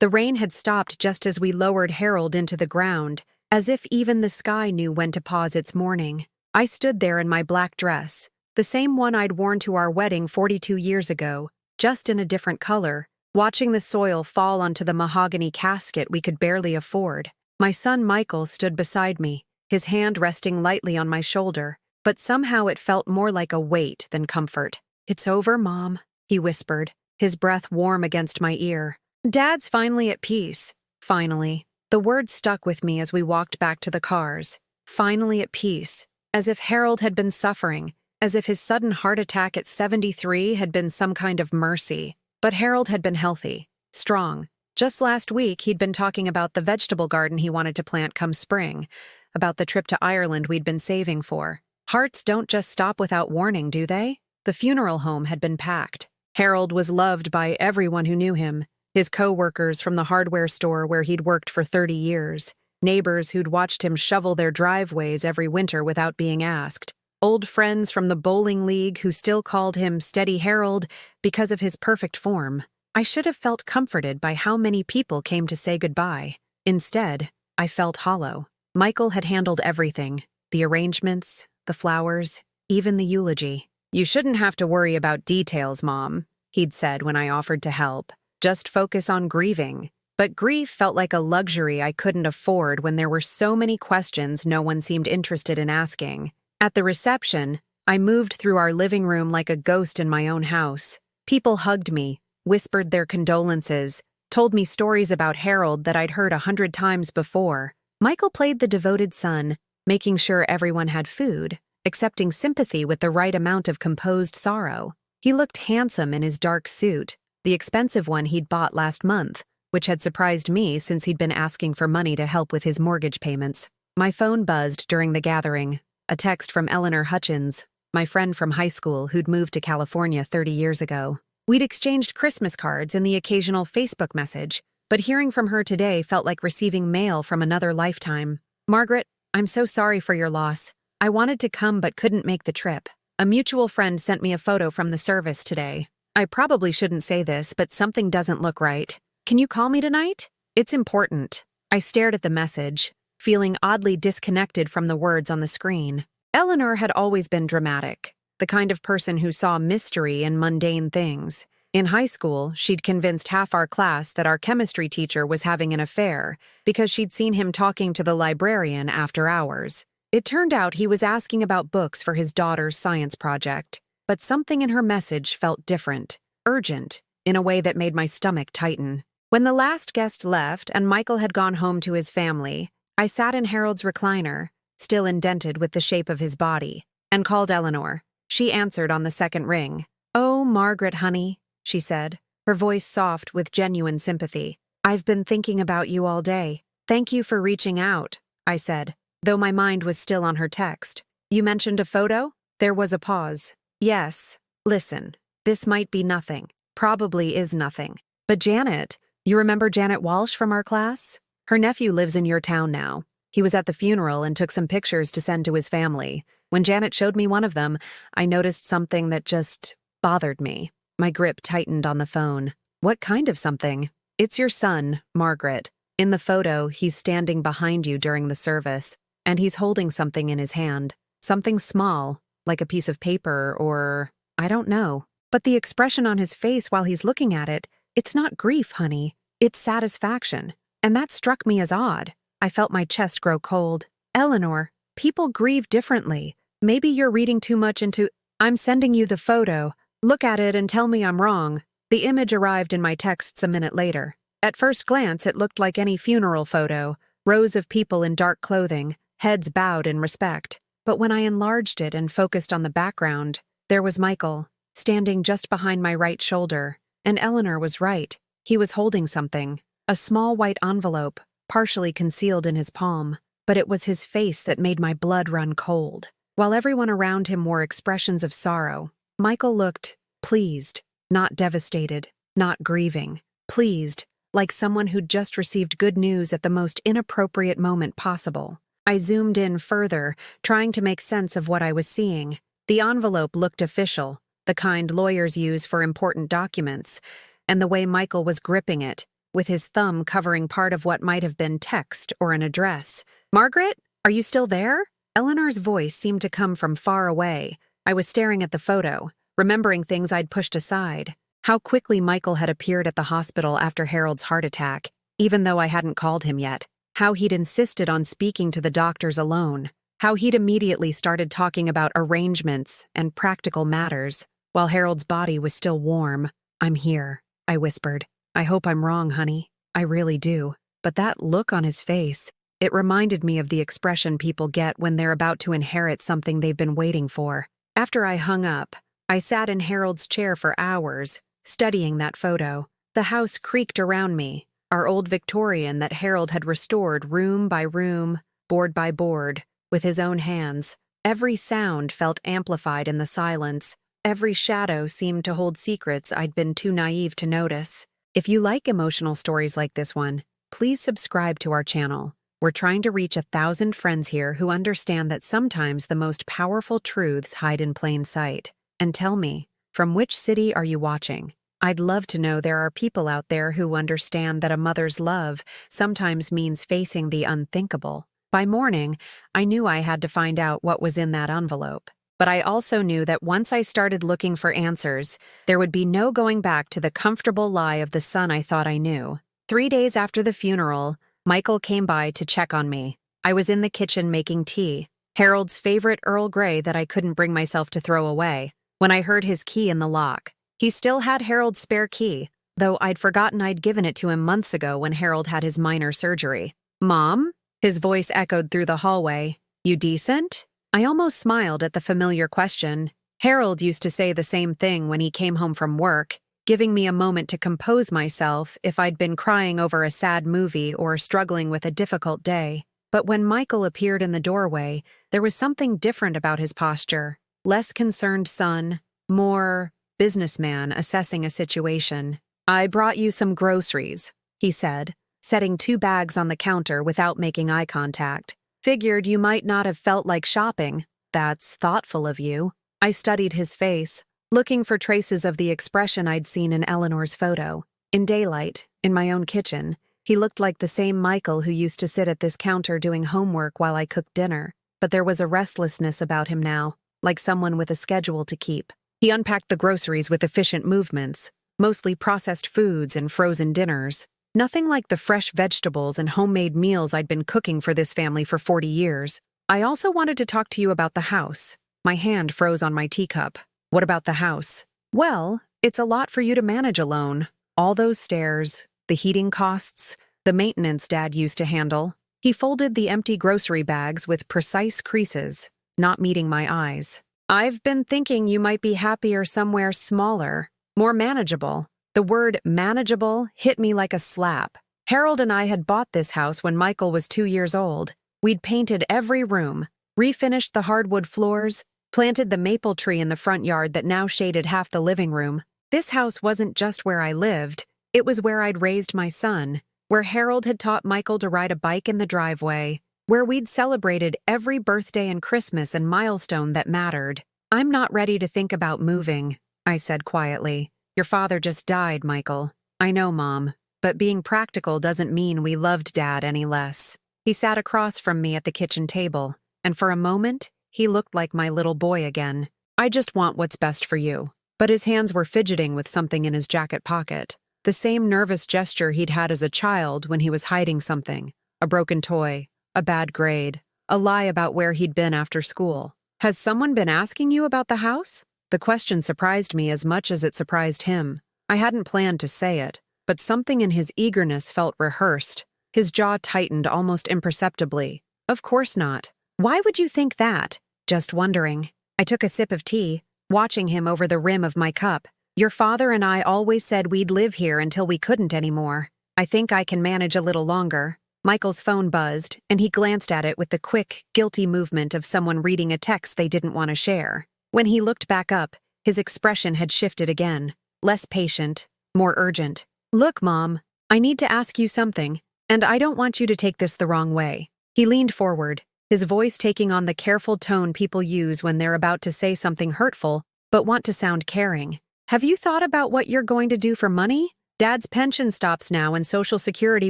The rain had stopped just as we lowered Harold into the ground, as if even the sky knew when to pause its mourning. I stood there in my black dress, the same one I'd worn to our wedding 42 years ago, just in a different color, watching the soil fall onto the mahogany casket we could barely afford. My son Michael stood beside me, his hand resting lightly on my shoulder, but somehow it felt more like a weight than comfort. "It's over, Mom," he whispered, his breath warm against my ear. "Dad's finally at peace." Finally. The word stuck with me as we walked back to the cars. Finally at peace. As if Harold had been suffering, as if his sudden heart attack at 73 had been some kind of mercy. But Harold had been healthy, strong. Just last week, he'd been talking about the vegetable garden he wanted to plant come spring, about the trip to Ireland we'd been saving for. Hearts don't just stop without warning, do they? The funeral home had been packed. Harold was loved by everyone who knew him, his co-workers from the hardware store where he'd worked for 30 years, neighbors who'd watched him shovel their driveways every winter without being asked, old friends from the bowling league who still called him Steady Harold because of his perfect form. I should have felt comforted by how many people came to say goodbye. Instead, I felt hollow. Michael had handled everything, the arrangements, the flowers, even the eulogy. "You shouldn't have to worry about details, Mom," he'd said when I offered to help. "Just focus on grieving." But grief felt like a luxury I couldn't afford when there were so many questions no one seemed interested in asking. At the reception, I moved through our living room like a ghost in my own house. People hugged me, whispered their condolences, told me stories about Harold that I'd heard 100 times before. Michael played the devoted son, making sure everyone had food, accepting sympathy with the right amount of composed sorrow. He looked handsome in his dark suit, the expensive one he'd bought last month, which had surprised me since he'd been asking for money to help with his mortgage payments. My phone buzzed during the gathering, a text from Eleanor Hutchins, my friend from high school who'd moved to California 30 years ago. We'd exchanged Christmas cards and the occasional Facebook message, but hearing from her today felt like receiving mail from another lifetime. "Margaret, I'm so sorry for your loss. I wanted to come but couldn't make the trip. A mutual friend sent me a photo from the service today. I probably shouldn't say this, but something doesn't look right. Can you call me tonight? It's important." I stared at the message, feeling oddly disconnected from the words on the screen. Eleanor had always been dramatic, the kind of person who saw mystery in mundane things. In high school, she'd convinced half our class that our chemistry teacher was having an affair because she'd seen him talking to the librarian after hours. It turned out he was asking about books for his daughter's science project, but something in her message felt different, urgent, in a way that made my stomach tighten. When the last guest left and Michael had gone home to his family, I sat in Harold's recliner, still indented with the shape of his body, and called Eleanor. She answered on the second ring. "Oh, Margaret, honey," she said, her voice soft with genuine sympathy. "I've been thinking about you all day. Thank you for reaching out," I said, though my mind was still on her text. "You mentioned a photo?" There was a pause. "Yes. Listen, this might be nothing. Probably is nothing. But Janet, you remember Janet Walsh from our class? Her nephew lives in your town now. He was at the funeral and took some pictures to send to his family. When Janet showed me one of them, I noticed something that just bothered me." My grip tightened on the phone. "What kind of something?" "It's your son, Margaret. In the photo, he's standing behind you during the service, and he's holding something in his hand. Something small, like a piece of paper or, I don't know. But the expression on his face while he's looking at it, it's not grief, honey. It's satisfaction. And that struck me as odd. I felt my chest grow cold. "Eleanor, people grieve differently. Maybe you're reading too much into—" "I'm sending you the photo. Look at it and tell me I'm wrong." The image arrived in my texts a minute later. At first glance, it looked like any funeral photo, rows of people in dark clothing, heads bowed in respect. But when I enlarged it and focused on the background, there was Michael, standing just behind my right shoulder. And Eleanor was right. He was holding something, a small white envelope, partially concealed in his palm. But it was his face that made my blood run cold. While everyone around him wore expressions of sorrow, Michael looked pleased, not devastated, not grieving. Pleased, like someone who'd just received good news at the most inappropriate moment possible. I zoomed in further, trying to make sense of what I was seeing. The envelope looked official, the kind lawyers use for important documents, and the way Michael was gripping it, with his thumb covering part of what might have been text or an address. "Margaret, are you still there?" Eleanor's voice seemed to come from far away. I was staring at the photo, remembering things I'd pushed aside. How quickly Michael had appeared at the hospital after Harold's heart attack, even though I hadn't called him yet. How he'd insisted on speaking to the doctors alone. How he'd immediately started talking about arrangements and practical matters, while Harold's body was still warm. "I'm here," I whispered. "I hope I'm wrong, honey. I really do." But that look on his face, it reminded me of the expression people get when they're about to inherit something they've been waiting for. After I hung up, I sat in Harold's chair for hours, studying that photo. The house creaked around me, our old Victorian that Harold had restored room by room, board by board, with his own hands. Every sound felt amplified in the silence. Every shadow seemed to hold secrets I'd been too naive to notice. If you like emotional stories like this one, please subscribe to our channel. We're trying to reach 1,000 friends here who understand that sometimes the most powerful truths hide in plain sight. And tell me, from which city are you watching? I'd love to know there are people out there who understand that a mother's love sometimes means facing the unthinkable. By morning, I knew I had to find out what was in that envelope. But I also knew that once I started looking for answers, there would be no going back to the comfortable lie of the son I thought I knew. 3 days after the funeral, Michael came by to check on me. I was in the kitchen making tea, Harold's favorite Earl Grey that I couldn't bring myself to throw away, when I heard his key in the lock. He still had Harold's spare key, though I'd forgotten I'd given it to him months ago when Harold had his minor surgery. "Mom?" His voice echoed through the hallway. "You decent?" I almost smiled at the familiar question. Harold used to say the same thing when he came home from work, giving me a moment to compose myself if I'd been crying over a sad movie or struggling with a difficult day. But when Michael appeared in the doorway, there was something different about his posture. Less concerned son, more businessman assessing a situation. "I brought you some groceries," he said, setting 2 bags on the counter without making eye contact. "Figured you might not have felt like shopping. That's thoughtful of you." I studied his face, looking for traces of the expression I'd seen in Eleanor's photo. In daylight, in my own kitchen, he looked like the same Michael who used to sit at this counter doing homework while I cooked dinner. But there was a restlessness about him now, like someone with a schedule to keep. He unpacked the groceries with efficient movements, mostly processed foods and frozen dinners. Nothing like the fresh vegetables and homemade meals I'd been cooking for this family for 40 years. "I also wanted to talk to you about the house." My hand froze on my teacup. "What about the house?" "Well, it's a lot for you to manage alone. All those stairs, the heating costs, the maintenance Dad used to handle." He folded the empty grocery bags with precise creases, not meeting my eyes. "I've been thinking you might be happier somewhere smaller, more manageable." The word manageable hit me like a slap. Harold and I had bought this house when Michael was 2 years old. We'd painted every room, refinished the hardwood floors, planted the maple tree in the front yard that now shaded half the living room. This house wasn't just where I lived, it was where I'd raised my son, where Harold had taught Michael to ride a bike in the driveway, where we'd celebrated every birthday and Christmas and milestone that mattered. "I'm not ready to think about moving," I said quietly. "Your father just died, Michael." "I know, Mom, but being practical doesn't mean we loved Dad any less." He sat across from me at the kitchen table, and for a moment, he looked like my little boy again. "I just want what's best for you." But his hands were fidgeting with something in his jacket pocket. The same nervous gesture he'd had as a child when he was hiding something. A broken toy, a bad grade, a lie about where he'd been after school. "Has someone been asking you about the house?" The question surprised me as much as it surprised him. I hadn't planned to say it, but something in his eagerness felt rehearsed. His jaw tightened almost imperceptibly. "Of course not. Why would you think that?" "Just wondering." I took a sip of tea, watching him over the rim of my cup. "Your father and I always said we'd live here until we couldn't anymore. I think I can manage a little longer." Michael's phone buzzed, and he glanced at it with the quick, guilty movement of someone reading a text they didn't want to share. When he looked back up, his expression had shifted again, less patient, more urgent. "Look, Mom, I need to ask you something, and I don't want you to take this the wrong way." He leaned forward, his voice taking on the careful tone people use when they're about to say something hurtful but want to sound caring. "Have you thought about what you're going to do for money? Dad's pension stops now and Social Security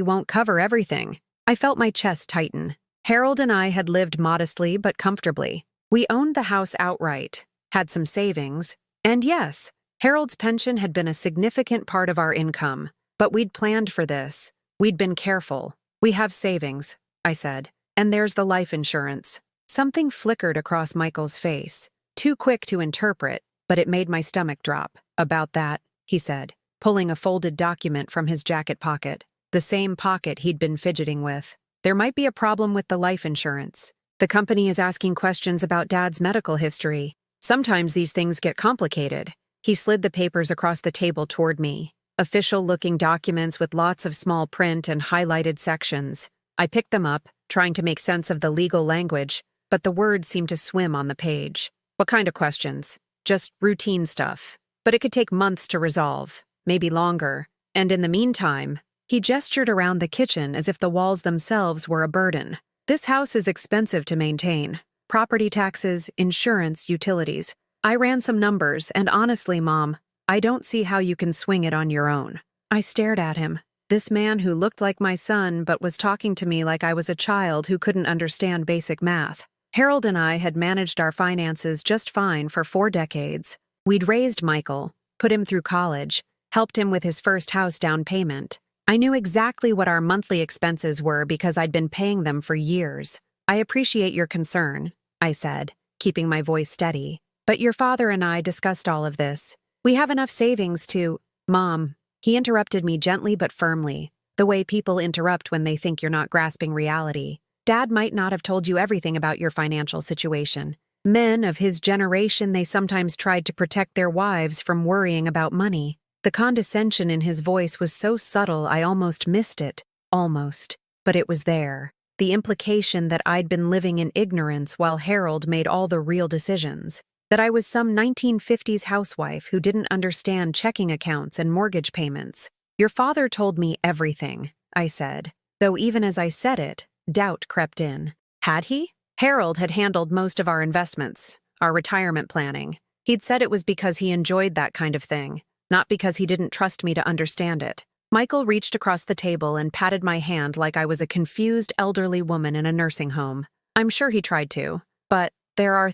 won't cover everything. I felt my chest tighten. Harold and I had lived modestly but comfortably. We owned the house outright, had some savings, and yes, Harold's pension had been a significant part of our income. But we'd planned for this. We'd been careful. We have savings, I said. And there's the life insurance. Something flickered across Michael's face. Too quick to interpret, but it made my stomach drop. About that, he said, pulling a folded document from his jacket pocket, the same pocket he'd been fidgeting with. There might be a problem with the life insurance. The company is asking questions about Dad's medical history. Sometimes these things get complicated. He slid the papers across the table toward me. Official-looking documents with lots of small print and highlighted sections. I picked them up, trying to make sense of the legal language, but the words seemed to swim on the page. What kind of questions? Just routine stuff. But it could take months to resolve, maybe longer. And in the meantime, he gestured around the kitchen as if the walls themselves were a burden. This house is expensive to maintain. Property taxes, insurance, utilities. I ran some numbers, and honestly, Mom, I don't see how you can swing it on your own. I stared at him. This man who looked like my son but was talking to me like I was a child who couldn't understand basic math. Harold and I had managed our finances just fine for 4 decades. We'd raised Michael, put him through college, helped him with his first house down payment. I knew exactly what our monthly expenses were because I'd been paying them for years. I appreciate your concern, I said, keeping my voice steady. But your father and I discussed all of this. We have enough savings to— Mom, he interrupted me gently but firmly, the way people interrupt when they think you're not grasping reality. Dad might not have told you everything about your financial situation. Men of his generation, they sometimes tried to protect their wives from worrying about money. The condescension in his voice was so subtle I almost missed it. Almost. But it was there. The implication that I'd been living in ignorance while Harold made all the real decisions. That I was some 1950s housewife who didn't understand checking accounts and mortgage payments. Your father told me everything, I said, though even as I said it, doubt crept in. Had he? Harold had handled most of our investments, our retirement planning. He'd said it was because he enjoyed that kind of thing, not because he didn't trust me to understand it. Michael reached across the table and patted my hand like I was a confused elderly woman in a nursing home. I'm sure he tried to, but there are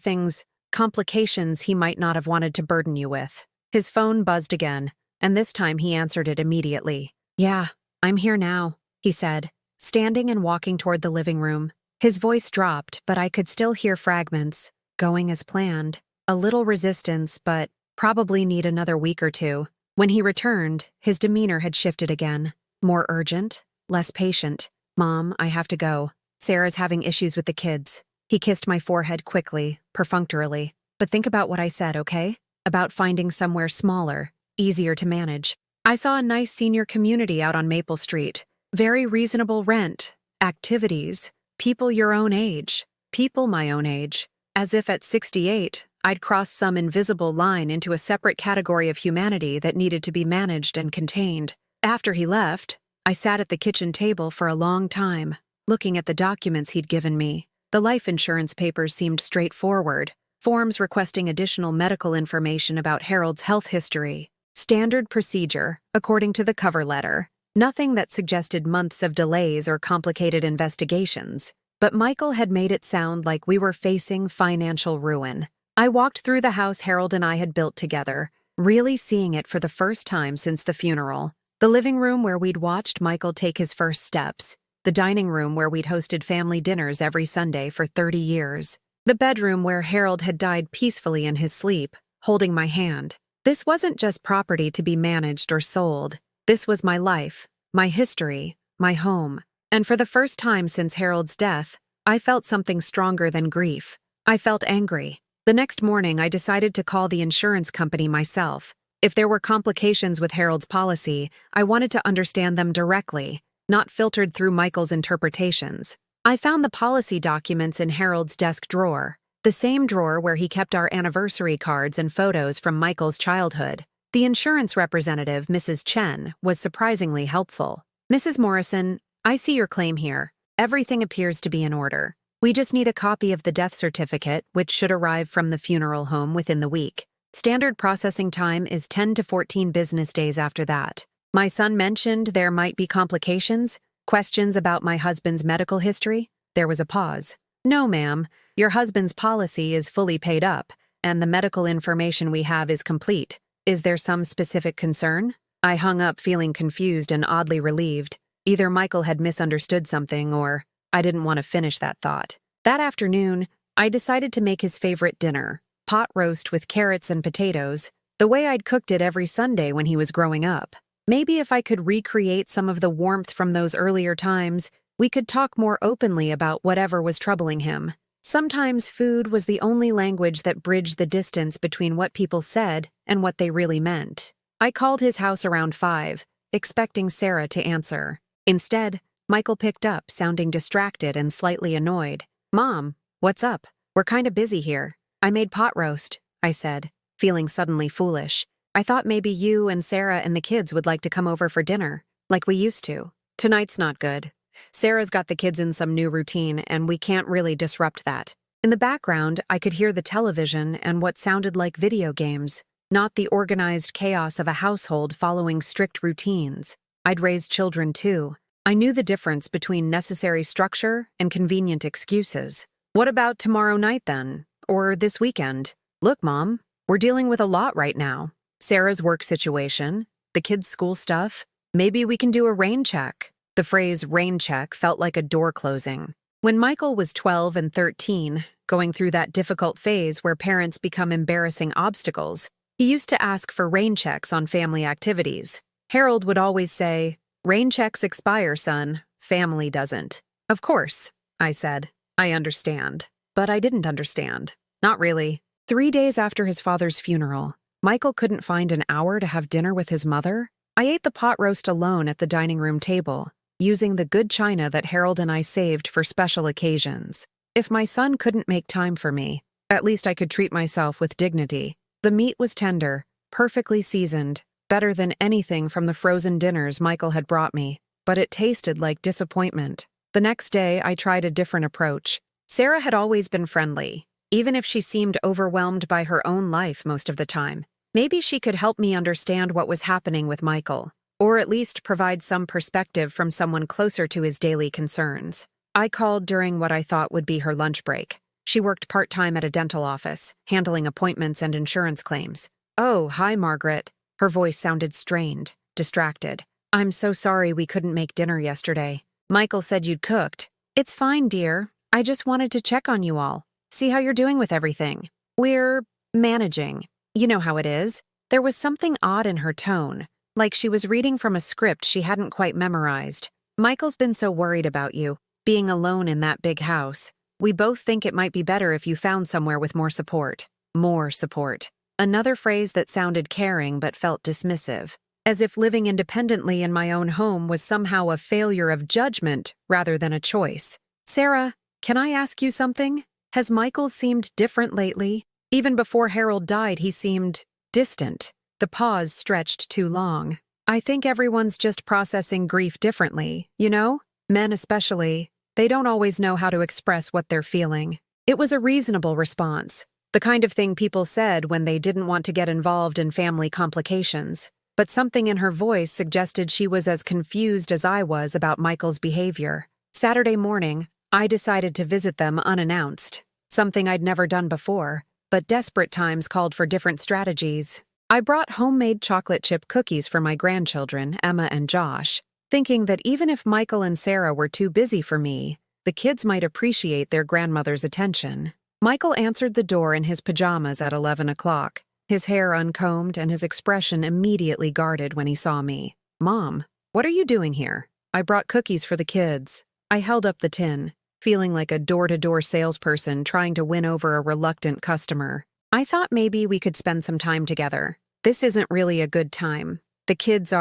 complications he might not have wanted to burden you with. His phone buzzed again, and this time he answered it immediately. Yeah, I'm here now, he said, standing and walking toward the living room. His voice dropped, but I could still hear fragments. Going as planned. A little resistance, but probably need another week or two. When he returned, his demeanor had shifted again. More urgent, less patient. Mom, I have to go. Sarah's having issues with the kids. He kissed my forehead quickly, perfunctorily. But think about what I said, okay? About finding somewhere smaller, easier to manage. I saw a nice senior community out on Maple Street. Very reasonable rent, activities, people your own age, people my own age. As if at 68, I'd crossed some invisible line into a separate category of humanity that needed to be managed and contained. After he left, I sat at the kitchen table for a long time, looking at the documents he'd given me. The life insurance papers seemed straightforward, forms requesting additional medical information about Harold's health history. Standard procedure, according to the cover letter. Nothing that suggested months of delays or complicated investigations. But Michael had made it sound like we were facing financial ruin. I walked through the house Harold and I had built together, really seeing it for the first time since the funeral. The living room where we'd watched Michael take his first steps. The dining room where we'd hosted family dinners every Sunday for 30 years. The bedroom where Harold had died peacefully in his sleep, holding my hand. This wasn't just property to be managed or sold. This was my life, my history, my home. And for the first time since Harold's death, I felt something stronger than grief. I felt angry. The next morning, I decided to call the insurance company myself. If there were complications with Harold's policy, I wanted to understand them directly, not filtered through Michael's interpretations. I found the policy documents in Harold's desk drawer, the same drawer where he kept our anniversary cards and photos from Michael's childhood. The insurance representative, Mrs. Chen, was surprisingly helpful. Mrs. Morrison, I see your claim here. Everything appears to be in order. We just need a copy of the death certificate, which should arrive from the funeral home within the week. Standard processing time is 10 to 14 business days after that. My son mentioned there might be complications, questions about my husband's medical history. There was a pause. No, ma'am. Your husband's policy is fully paid up, and the medical information we have is complete. Is there some specific concern? I hung up feeling confused and oddly relieved. Either Michael had misunderstood something or I didn't want to finish that thought. That afternoon, I decided to make his favorite dinner, pot roast with carrots and potatoes, the way I'd cooked it every Sunday when he was growing up. Maybe if I could recreate some of the warmth from those earlier times, we could talk more openly about whatever was troubling him. Sometimes food was the only language that bridged the distance between what people said and what they really meant. I called his house around 5, expecting Sarah to answer. Instead, Michael picked up, sounding distracted and slightly annoyed. "Mom, what's up? We're kind of busy here." "I made pot roast," I said, feeling suddenly foolish. "I thought maybe you and Sarah and the kids would like to come over for dinner, like we used to." "Tonight's not good. Sarah's got the kids in some new routine, and we can't really disrupt that." In the background, I could hear the television and what sounded like video games, not the organized chaos of a household following strict routines. I'd raised children too. I knew the difference between necessary structure and convenient excuses. "What about tomorrow night then? Or this weekend?" "Look, Mom, we're dealing with a lot right now. Sarah's work situation, the kids' school stuff. Maybe we can do a rain check." The phrase rain check felt like a door closing. When Michael was 12 and 13, going through that difficult phase where parents become embarrassing obstacles, he used to ask for rain checks on family activities. Harold would always say, "Rain checks expire, son. Family doesn't." "Of course," I said. "I understand." But I didn't understand. Not really. 3 days after his father's funeral, Michael couldn't find an hour to have dinner with his mother. I ate the pot roast alone at the dining room table, using the good china that Harold and I saved for special occasions. If my son couldn't make time for me, at least I could treat myself with dignity. The meat was tender, perfectly seasoned, better than anything from the frozen dinners Michael had brought me, but it tasted like disappointment. The next day, I tried a different approach. Sarah had always been friendly, even if she seemed overwhelmed by her own life most of the time. Maybe she could help me understand what was happening with Michael, or at least provide some perspective from someone closer to his daily concerns. I called during what I thought would be her lunch break. She worked part-time at a dental office, handling appointments and insurance claims. "Oh, hi, Margaret." Her voice sounded strained, distracted. "I'm so sorry we couldn't make dinner yesterday. Michael said you'd cooked." "It's fine, dear. I just wanted to check on you all, see how you're doing with everything." "We're managing. You know how it is." There was something odd in her tone, like she was reading from a script she hadn't quite memorized. "Michael's been so worried about you, being alone in that big house. We both think it might be better if you found somewhere with more support." More support. Another phrase that sounded caring but felt dismissive, as if living independently in my own home was somehow a failure of judgment rather than a choice. "Sarah, can I ask you something? Has Michael seemed different lately? Even before Harold died, he seemed distant." The pause stretched too long. "I think everyone's just processing grief differently, you know? Men especially. They don't always know how to express what they're feeling." It was a reasonable response, the kind of thing people said when they didn't want to get involved in family complications. But something in her voice suggested she was as confused as I was about Michael's behavior. Saturday morning, I decided to visit them unannounced, something I'd never done before, but desperate times called for different strategies. I brought homemade chocolate chip cookies for my grandchildren, Emma and Josh, thinking that even if Michael and Sarah were too busy for me, the kids might appreciate their grandmother's attention. Michael answered the door in his pajamas at 11 o'clock, his hair uncombed and his expression immediately guarded when he saw me. "Mom, what are you doing here?" "I brought cookies for the kids." I held up the tin, feeling like a door-to-door salesperson trying to win over a reluctant customer. "I thought maybe we could spend some time together. This isn't really a good time. The kids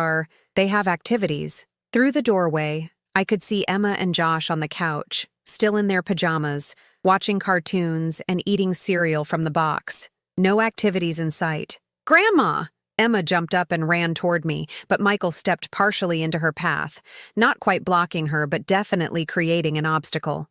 they have activities." Through the doorway, I could see Emma and Josh on the couch, still in their pajamas, watching cartoons and eating cereal from the box. No activities in sight. "Grandma!" Emma jumped up and ran toward me, but Michael stepped partially into her path, not quite blocking her but definitely creating an obstacle.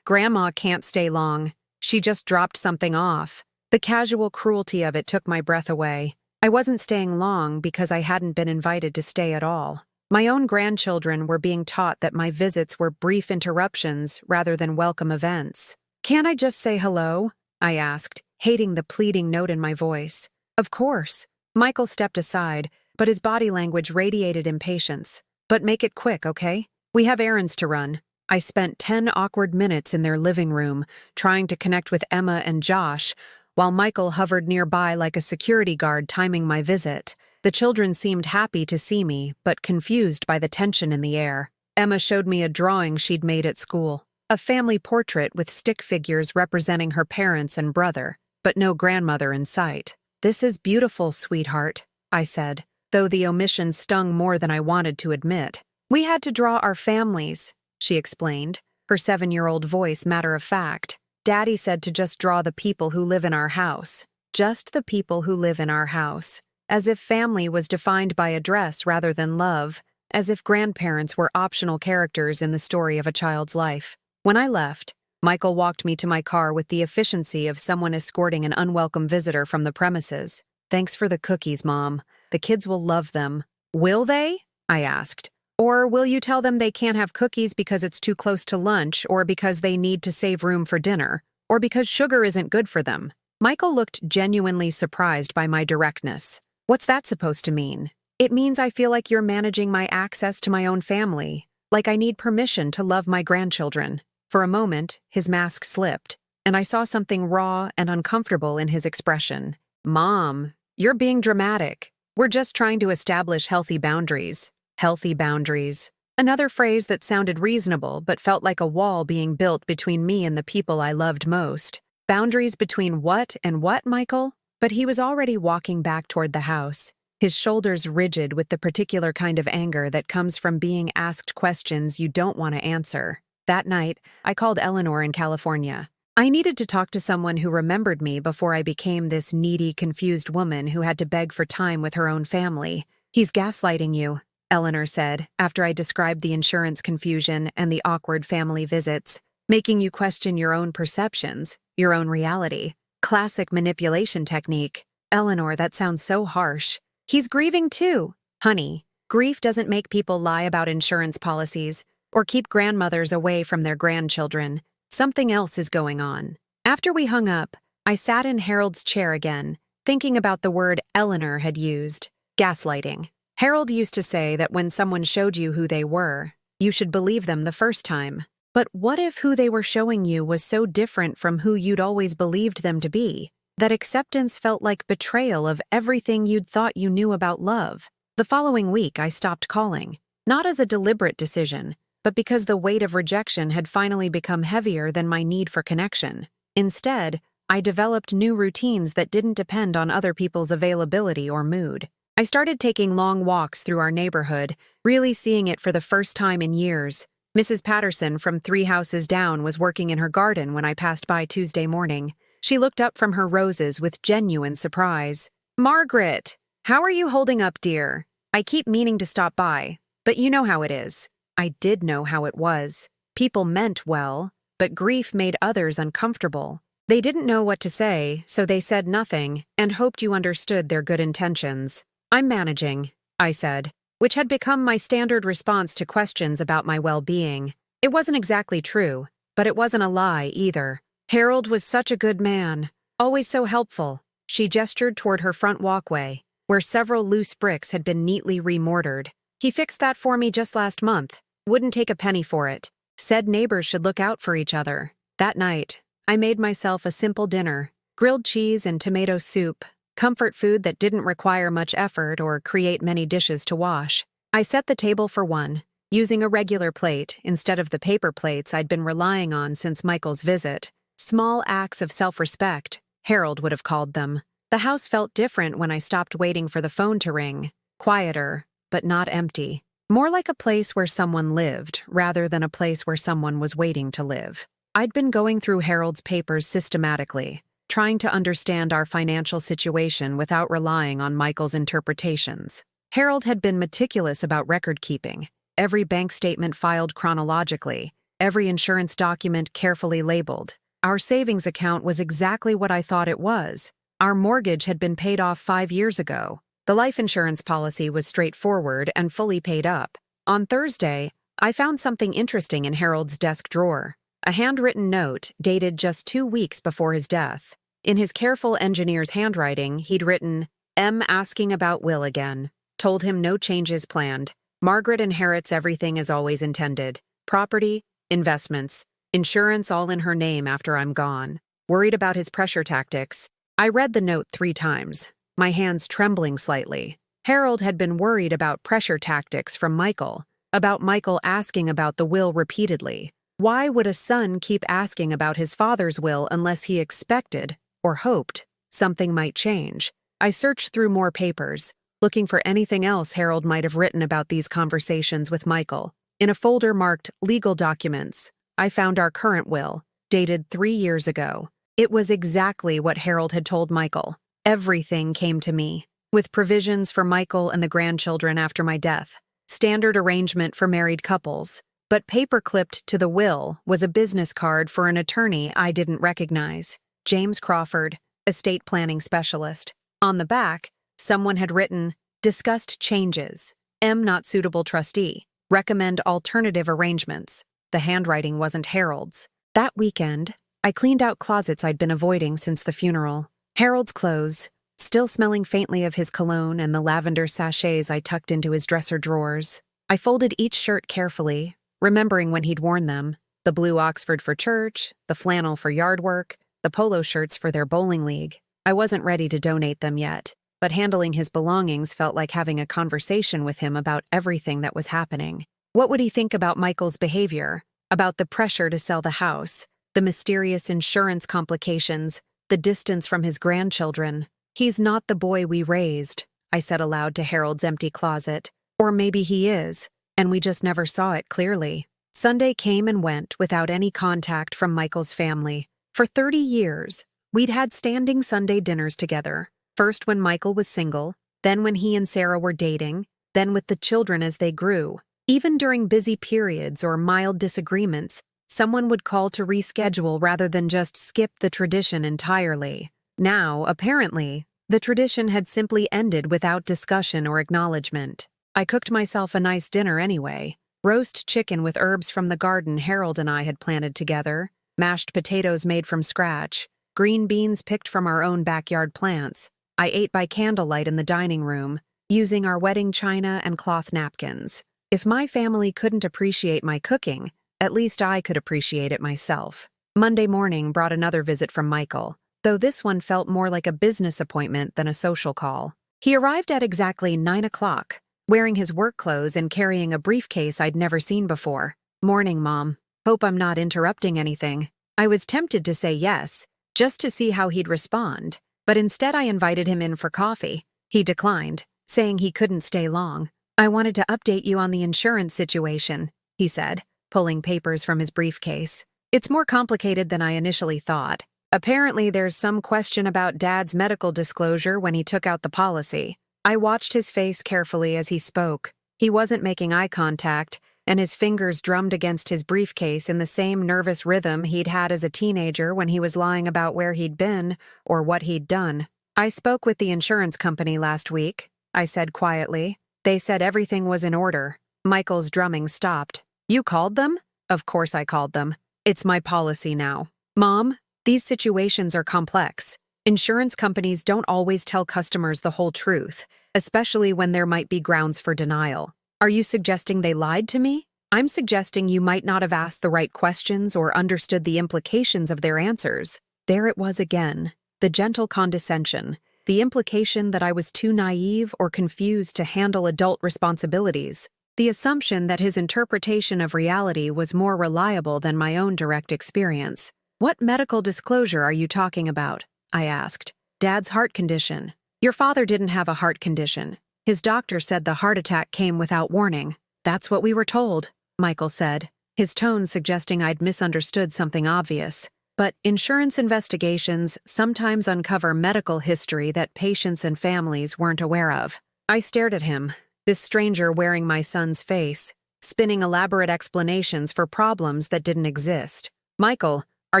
Grandma can't stay long. She just dropped something off." The casual cruelty of it took my breath away. I wasn't staying long because I hadn't been invited to stay at all. My own grandchildren were being taught that my visits were brief interruptions rather than welcome events. "Can't I just say hello?" I asked, hating the pleading note in my voice. "Of course." Michael stepped aside, but his body language radiated impatience. "But make it quick, okay? We have errands to run." I spent 10 awkward minutes in their living room, trying to connect with Emma and Josh, while Michael hovered nearby like a security guard timing my visit. The children seemed happy to see me, but confused by the tension in the air. Emma showed me a drawing she'd made at school, a family portrait with stick figures representing her parents and brother, but no grandmother in sight. "This is beautiful, sweetheart," I said, though the omission stung more than I wanted to admit. "We had to draw our families," she explained, her 7-year-old voice matter of fact. "Daddy said to just draw the people who live in our house. Just the people who live in our house. As if family was defined by address rather than love, as if grandparents were optional characters in the story of a child's life." When I left, Michael walked me to my car with the efficiency of someone escorting an unwelcome visitor from the premises. "Thanks for the cookies, Mom. The kids will love them." "Will they?" I asked. "Or will you tell them they can't have cookies because it's too close to lunch, or because they need to save room for dinner, or because sugar isn't good for them?" Michael looked genuinely surprised by my directness. "What's that supposed to mean?" "It means I feel like you're managing my access to my own family, like I need permission to love my grandchildren." For a moment, his mask slipped, and I saw something raw and uncomfortable in his expression. "Mom, you're being dramatic. We're just trying to establish healthy boundaries." Healthy boundaries. Another phrase that sounded reasonable but felt like a wall being built between me and the people I loved most. Boundaries between what and what, Michael? But he was already walking back toward the house, his shoulders rigid with the particular kind of anger that comes from being asked questions you don't want to answer. That night, I called Eleanor in California. I needed to talk to someone who remembered me before I became this needy, confused woman who had to beg for time with her own family. "He's gaslighting you," Eleanor said, after I described the insurance confusion and the awkward family visits. "Making you question your own perceptions, your own reality. Classic manipulation technique." "Eleanor, that sounds so harsh." "He's grieving too." "Honey, grief doesn't make people lie about insurance policies or keep grandmothers away from their grandchildren. Something else is going on." After we hung up, I sat in Harold's chair again, thinking about the word Eleanor had used, gaslighting. Harold used to say that when someone showed you who they were, you should believe them the first time. But what if who they were showing you was so different from who you'd always believed them to be, that acceptance felt like betrayal of everything you'd thought you knew about love? The following week, I stopped calling, not as a deliberate decision, but because the weight of rejection had finally become heavier than my need for connection. Instead, I developed new routines that didn't depend on other people's availability or mood. I started taking long walks through our neighborhood, really seeing it for the first time in years. Mrs. Patterson from 3 houses down was working in her garden when I passed by Tuesday morning. She looked up from her roses with genuine surprise. "Margaret, how are you holding up, dear? I keep meaning to stop by, but you know how it is." I did know how it was. People meant well, but grief made others uncomfortable. They didn't know what to say, so they said nothing and hoped you understood their good intentions. "I'm managing," I said, which had become my standard response to questions about my well-being. It wasn't exactly true, but it wasn't a lie either. "Harold was such a good man, always so helpful." She gestured toward her front walkway, where several loose bricks had been neatly remortared. "He fixed that for me just last month. Wouldn't take a penny for it. Said neighbors should look out for each other." That night, I made myself a simple dinner, grilled cheese and tomato soup, comfort food that didn't require much effort or create many dishes to wash. I set the table for one, using a regular plate instead of the paper plates I'd been relying on since Michael's visit. Small acts of self-respect, Harold would have called them. The house felt different when I stopped waiting for the phone to ring. Quieter, but not empty. More like a place where someone lived, rather than a place where someone was waiting to live. I'd been going through Harold's papers systematically, trying to understand our financial situation without relying on Michael's interpretations. Harold had been meticulous about record-keeping, every bank statement filed chronologically, every insurance document carefully labeled. Our savings account was exactly what I thought it was. Our mortgage had been paid off 5 years ago. The life insurance policy was straightforward and fully paid up. On Thursday, I found something interesting in Harold's desk drawer. A handwritten note dated just 2 weeks before his death. In his careful engineer's handwriting, he'd written, "M asking about Will again. Told him no changes planned. Margaret inherits everything as always intended. Property, investments, insurance all in her name after I'm gone. Worried about his pressure tactics." I read the note 3 times, my hands trembling slightly. Harold had been worried about pressure tactics from Michael, about Michael asking about the will repeatedly. Why would a son keep asking about his father's will unless he expected, or hoped, something might change? I searched through more papers, looking for anything else Harold might have written about these conversations with Michael. In a folder marked Legal Documents, I found our current will, dated 3 years ago. It was exactly what Harold had told Michael. Everything came to me, with provisions for Michael and the grandchildren after my death. Standard arrangement for married couples. But paper-clipped to the will was a business card for an attorney I didn't recognize. James Crawford, estate planning specialist. On the back, someone had written, "Discussed changes. M not suitable trustee. Recommend alternative arrangements." The handwriting wasn't Harold's. That weekend, I cleaned out closets I'd been avoiding since the funeral. Harold's clothes, still smelling faintly of his cologne and the lavender sachets I tucked into his dresser drawers. I folded each shirt carefully, remembering when he'd worn them. The blue Oxford for church, the flannel for yard work, the polo shirts for their bowling league. I wasn't ready to donate them yet, but handling his belongings felt like having a conversation with him about everything that was happening. What would he think about Michael's behavior? About the pressure to sell the house? The mysterious insurance complications, the distance from his grandchildren. "He's not the boy we raised," I said aloud to Harold's empty closet. Or maybe he is, and we just never saw it clearly. Sunday came and went without any contact from Michael's family. For 30 years, we'd had standing Sunday dinners together. First when Michael was single, then when he and Sarah were dating, then with the children as they grew. Even during busy periods or mild disagreements, someone would call to reschedule rather than just skip the tradition entirely. Now, apparently, the tradition had simply ended without discussion or acknowledgement. I cooked myself a nice dinner anyway. Roast chicken with herbs from the garden Harold and I had planted together, mashed potatoes made from scratch, green beans picked from our own backyard plants. I ate by candlelight in the dining room, using our wedding china and cloth napkins. If my family couldn't appreciate my cooking, at least I could appreciate it myself. Monday morning brought another visit from Michael, though this one felt more like a business appointment than a social call. He arrived at exactly 9 o'clock, wearing his work clothes and carrying a briefcase I'd never seen before. "Morning, Mom. Hope I'm not interrupting anything." I was tempted to say yes, just to see how he'd respond, but instead I invited him in for coffee. He declined, saying he couldn't stay long. "I wanted to update you on the insurance situation," he said, pulling papers from his briefcase. "It's more complicated than I initially thought. Apparently there's some question about Dad's medical disclosure when he took out the policy." I watched his face carefully as he spoke. He wasn't making eye contact, and his fingers drummed against his briefcase in the same nervous rhythm he'd had as a teenager when he was lying about where he'd been or what he'd done. "I spoke with the insurance company last week," I said quietly. "They said everything was in order." Michael's drumming stopped. "You called them?" "Of course I called them. It's my policy now." "Mom, these situations are complex. Insurance companies don't always tell customers the whole truth, especially when there might be grounds for denial. Are you suggesting they lied to me?" "I'm suggesting you might not have asked the right questions or understood the implications of their answers." There it was again, the gentle condescension, the implication that I was too naive or confused to handle adult responsibilities, the assumption that his interpretation of reality was more reliable than my own direct experience. "What medical disclosure are you talking about?" I asked. "Dad's heart condition." "Your father didn't have a heart condition. His doctor said the heart attack came without warning." "That's what we were told," Michael said, his tone suggesting I'd misunderstood something obvious. But insurance investigations sometimes uncover medical history that patients and families weren't aware of. I stared at him, this stranger wearing my son's face, spinning elaborate explanations for problems that didn't exist. "Michael, are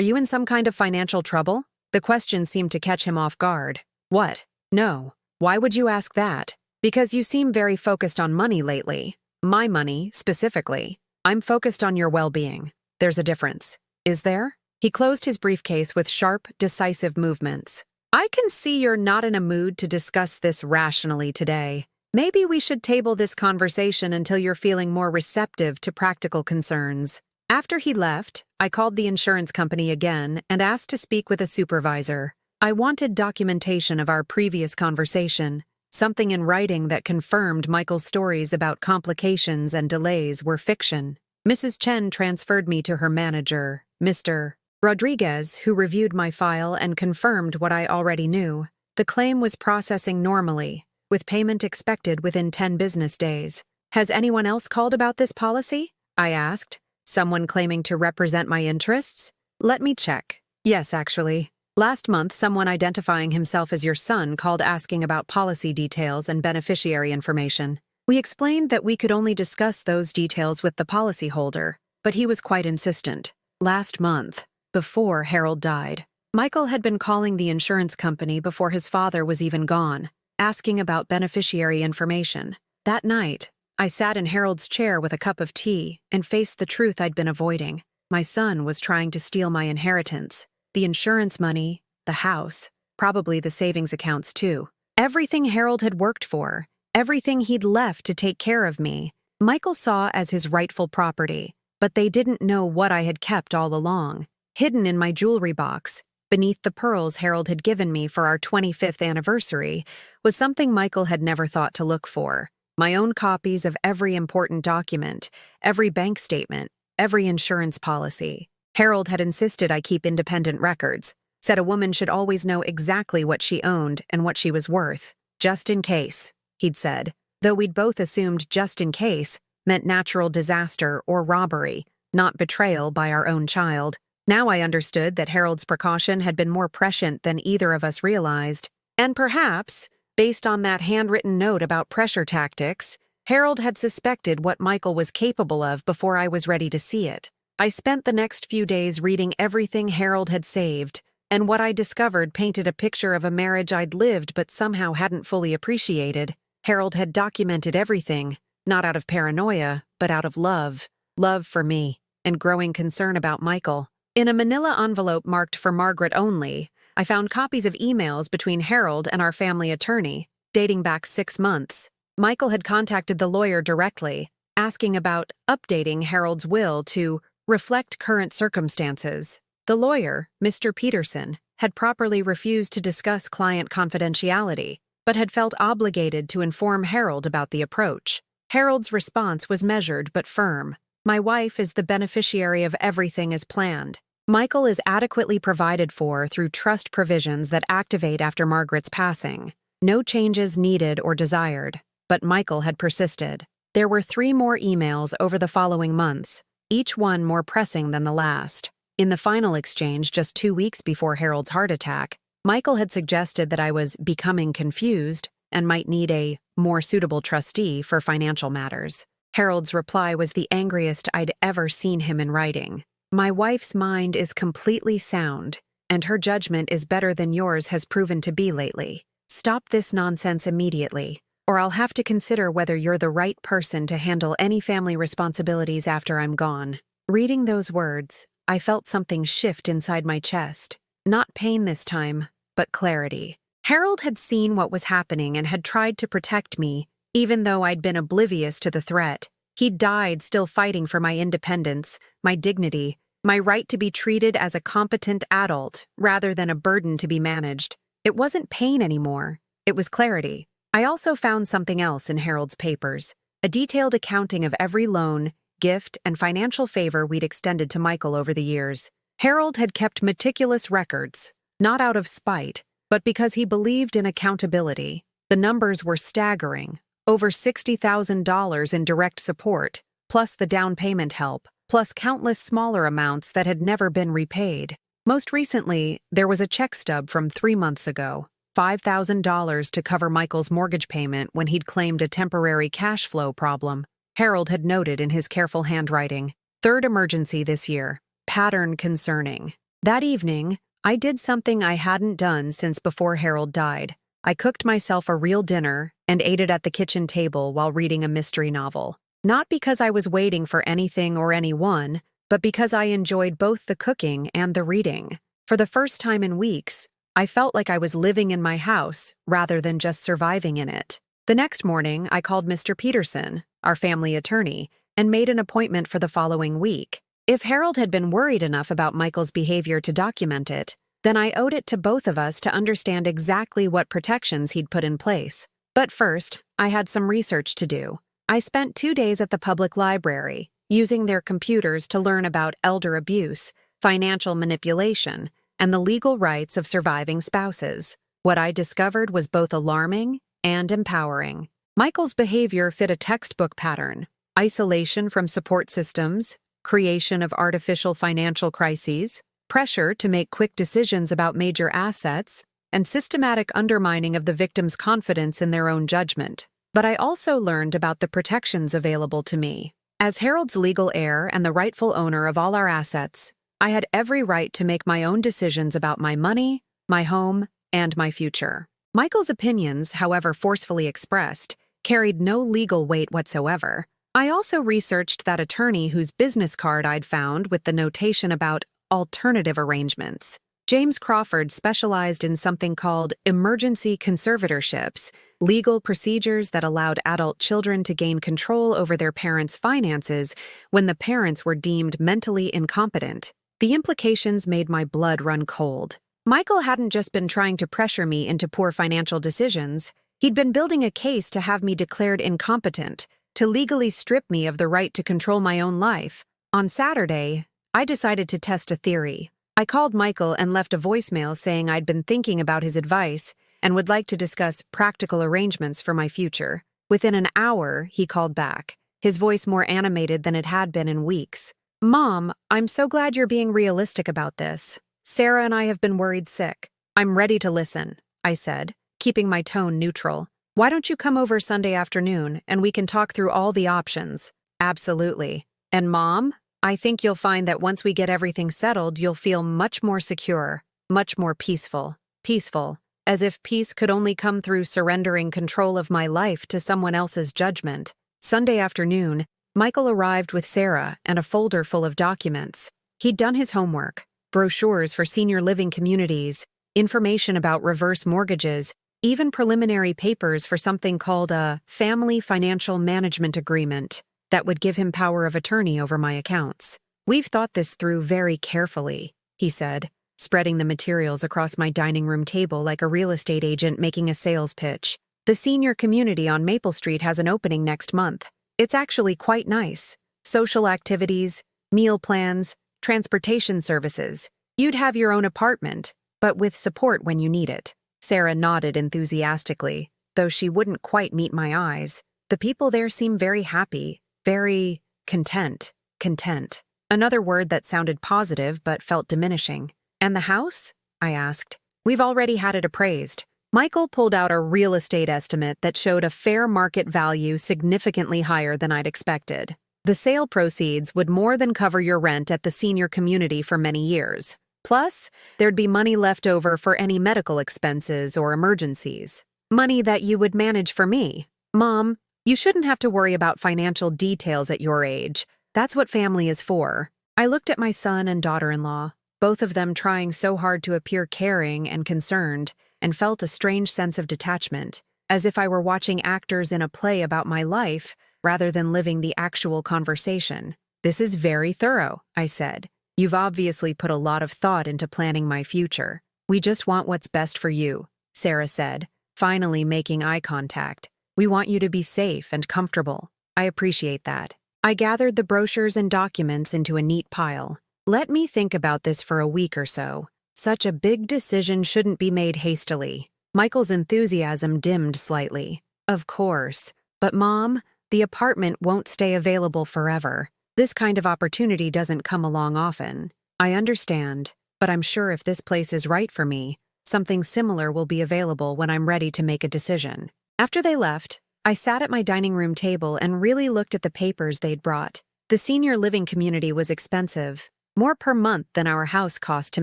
you in some kind of financial trouble?" The question seemed to catch him off guard. What? No. Why would you ask that? Because you seem very focused on money lately. My money, specifically. I'm focused on your well-being. There's a difference. Is there? He closed his briefcase with sharp, decisive movements. I can see you're not in a mood to discuss this rationally today. Maybe we should table this conversation until you're feeling more receptive to practical concerns. After he left, I called the insurance company again and asked to speak with a supervisor. I wanted documentation of our previous conversation, something in writing that confirmed Michael's stories about complications and delays were fiction. Mrs. Chen transferred me to her manager, Mr. Rodriguez, who reviewed my file and confirmed what I already knew. The claim was processing normally, with payment expected within 10 business days. Has anyone else called about this policy? I asked. Someone claiming to represent my interests? Let me check. Yes, actually. Last month, someone identifying himself as your son called asking about policy details and beneficiary information. We explained that we could only discuss those details with the policyholder, but he was quite insistent. Last month, before Harold died, Michael had been calling the insurance company before his father was even gone, asking about beneficiary information. That night, I sat in Harold's chair with a cup of tea and faced the truth I'd been avoiding. My son was trying to steal my inheritance. The insurance money, the house, probably the savings accounts too. Everything Harold had worked for, everything he'd left to take care of me, Michael saw as his rightful property, but they didn't know what I had kept all along. Hidden in my jewelry box, beneath the pearls Harold had given me for our 25th anniversary, was something Michael had never thought to look for. My own copies of every important document, every bank statement, every insurance policy. Harold had insisted I keep independent records, said a woman should always know exactly what she owned and what she was worth. Just in case, he'd said, though we'd both assumed just in case meant natural disaster or robbery, not betrayal by our own child. Now I understood that Harold's precaution had been more prescient than either of us realized. And perhaps, based on that handwritten note about pressure tactics, Harold had suspected what Michael was capable of before I was ready to see it. I spent the next few days reading everything Harold had saved, and what I discovered painted a picture of a marriage I'd lived but somehow hadn't fully appreciated. Harold had documented everything, not out of paranoia, but out of love. Love for me, and growing concern about Michael. In a manila envelope marked for Margaret only, I found copies of emails between Harold and our family attorney, dating back 6 months. Michael had contacted the lawyer directly, asking about updating Harold's will to reflect current circumstances. The lawyer, Mr. Peterson, had properly refused to discuss client confidentiality, but had felt obligated to inform Harold about the approach. Harold's response was measured but firm. My wife is the beneficiary of everything as planned. Michael is adequately provided for through trust provisions that activate after Margaret's passing. No changes needed or desired, but Michael had persisted. There were 3 more emails over the following months, each one more pressing than the last. In the final exchange just 2 weeks before Harold's heart attack, Michael had suggested that I was becoming confused and might need a more suitable trustee for financial matters. Harold's reply was the angriest I'd ever seen him in writing. My wife's mind is completely sound, and her judgment is better than yours has proven to be lately. Stop this nonsense immediately, or I'll have to consider whether you're the right person to handle any family responsibilities after I'm gone. Reading those words, I felt something shift inside my chest. Not pain this time, but clarity. Harold had seen what was happening and had tried to protect me, even though I'd been oblivious to the threat. He'd died still fighting for my independence, my dignity, my right to be treated as a competent adult rather than a burden to be managed. It wasn't pain anymore. It was clarity. I also found something else in Harold's papers, a detailed accounting of every loan, gift, and financial favor we'd extended to Michael over the years. Harold had kept meticulous records, not out of spite, but because he believed in accountability. The numbers were staggering. Over $60,000 in direct support, plus the down payment help, plus countless smaller amounts that had never been repaid. Most recently, there was a check stub from 3 months ago, $5,000 to cover Michael's mortgage payment when he'd claimed a temporary cash flow problem. Harold had noted in his careful handwriting, 3rd emergency this year, pattern concerning. That evening, I did something I hadn't done since before Harold died. I cooked myself a real dinner and ate it at the kitchen table while reading a mystery novel. Not because I was waiting for anything or anyone, but because I enjoyed both the cooking and the reading. For the first time in weeks, I felt like I was living in my house rather than just surviving in it. The next morning, I called Mr. Peterson, our family attorney, and made an appointment for the following week. If Harold had been worried enough about Michael's behavior to document it, then I owed it to both of us to understand exactly what protections he'd put in place. But first, I had some research to do. I spent 2 days at the public library, using their computers to learn about elder abuse, financial manipulation, and the legal rights of surviving spouses. What I discovered was both alarming and empowering. Michael's behavior fit a textbook pattern: isolation from support systems, creation of artificial financial crises, pressure to make quick decisions about major assets, and systematic undermining of the victim's confidence in their own judgment. But I also learned about the protections available to me. As Harold's legal heir and the rightful owner of all our assets, I had every right to make my own decisions about my money, my home, and my future. Michael's opinions, however forcefully expressed, carried no legal weight whatsoever. I also researched that attorney whose business card I'd found with the notation about alternative arrangements. James Crawford specialized in something called emergency conservatorships, legal procedures that allowed adult children to gain control over their parents' finances when the parents were deemed mentally incompetent. The implications made my blood run cold. Michael hadn't just been trying to pressure me into poor financial decisions. He'd been building a case to have me declared incompetent, to legally strip me of the right to control my own life. On Saturday, I decided to test a theory. I called Michael and left a voicemail saying I'd been thinking about his advice and would like to discuss practical arrangements for my future. Within an hour, he called back, his voice more animated than it had been in weeks. "Mom, I'm so glad you're being realistic about this. Sarah and I have been worried sick. I'm ready to listen," I said, keeping my tone neutral. "Why don't you come over Sunday afternoon and we can talk through all the options?" "Absolutely. And Mom, I think you'll find that once we get everything settled, you'll feel much more secure, much more peaceful." Peaceful, as if peace could only come through surrendering control of my life to someone else's judgment. Sunday afternoon, Michael arrived with Sarah and a folder full of documents. He'd done his homework: brochures for senior living communities, information about reverse mortgages, even preliminary papers for something called a family financial management agreement that would give him power of attorney over my accounts. "We've thought this through very carefully," he said, spreading the materials across my dining room table like a real estate agent making a sales pitch. "The senior community on Maple Street has an opening next month. It's actually quite nice. Social activities, meal plans, transportation services. You'd have your own apartment, but with support when you need it." Sarah nodded enthusiastically, though she wouldn't quite meet my eyes. "The people there seem very happy, very content." Content. Another word that sounded positive but felt diminishing. "And the house?" I asked. "We've already had it appraised." Michael pulled out a real estate estimate that showed a fair market value significantly higher than I'd expected. "The sale proceeds would more than cover your rent at the senior community for many years. Plus, there'd be money left over for any medical expenses or emergencies. Money that you would manage for me. Mom, you shouldn't have to worry about financial details at your age. That's what family is for." I looked at my son and daughter-in-law, both of them trying so hard to appear caring and concerned, and felt a strange sense of detachment, as if I were watching actors in a play about my life rather than living the actual conversation. "This is very thorough," I said. "You've obviously put a lot of thought into planning my future. We just want what's best for you," Sarah said, finally making eye contact. "We want you to be safe and comfortable." "I appreciate that." I gathered the brochures and documents into a neat pile. "Let me think about this for a week or so. Such a big decision shouldn't be made hastily." Michael's enthusiasm dimmed slightly. "Of course. But Mom, the apartment won't stay available forever. This kind of opportunity doesn't come along often." "I understand, but I'm sure if this place is right for me, something similar will be available when I'm ready to make a decision." After they left, I sat at my dining room table and really looked at the papers they'd brought. The senior living community was expensive, more per month than our house cost to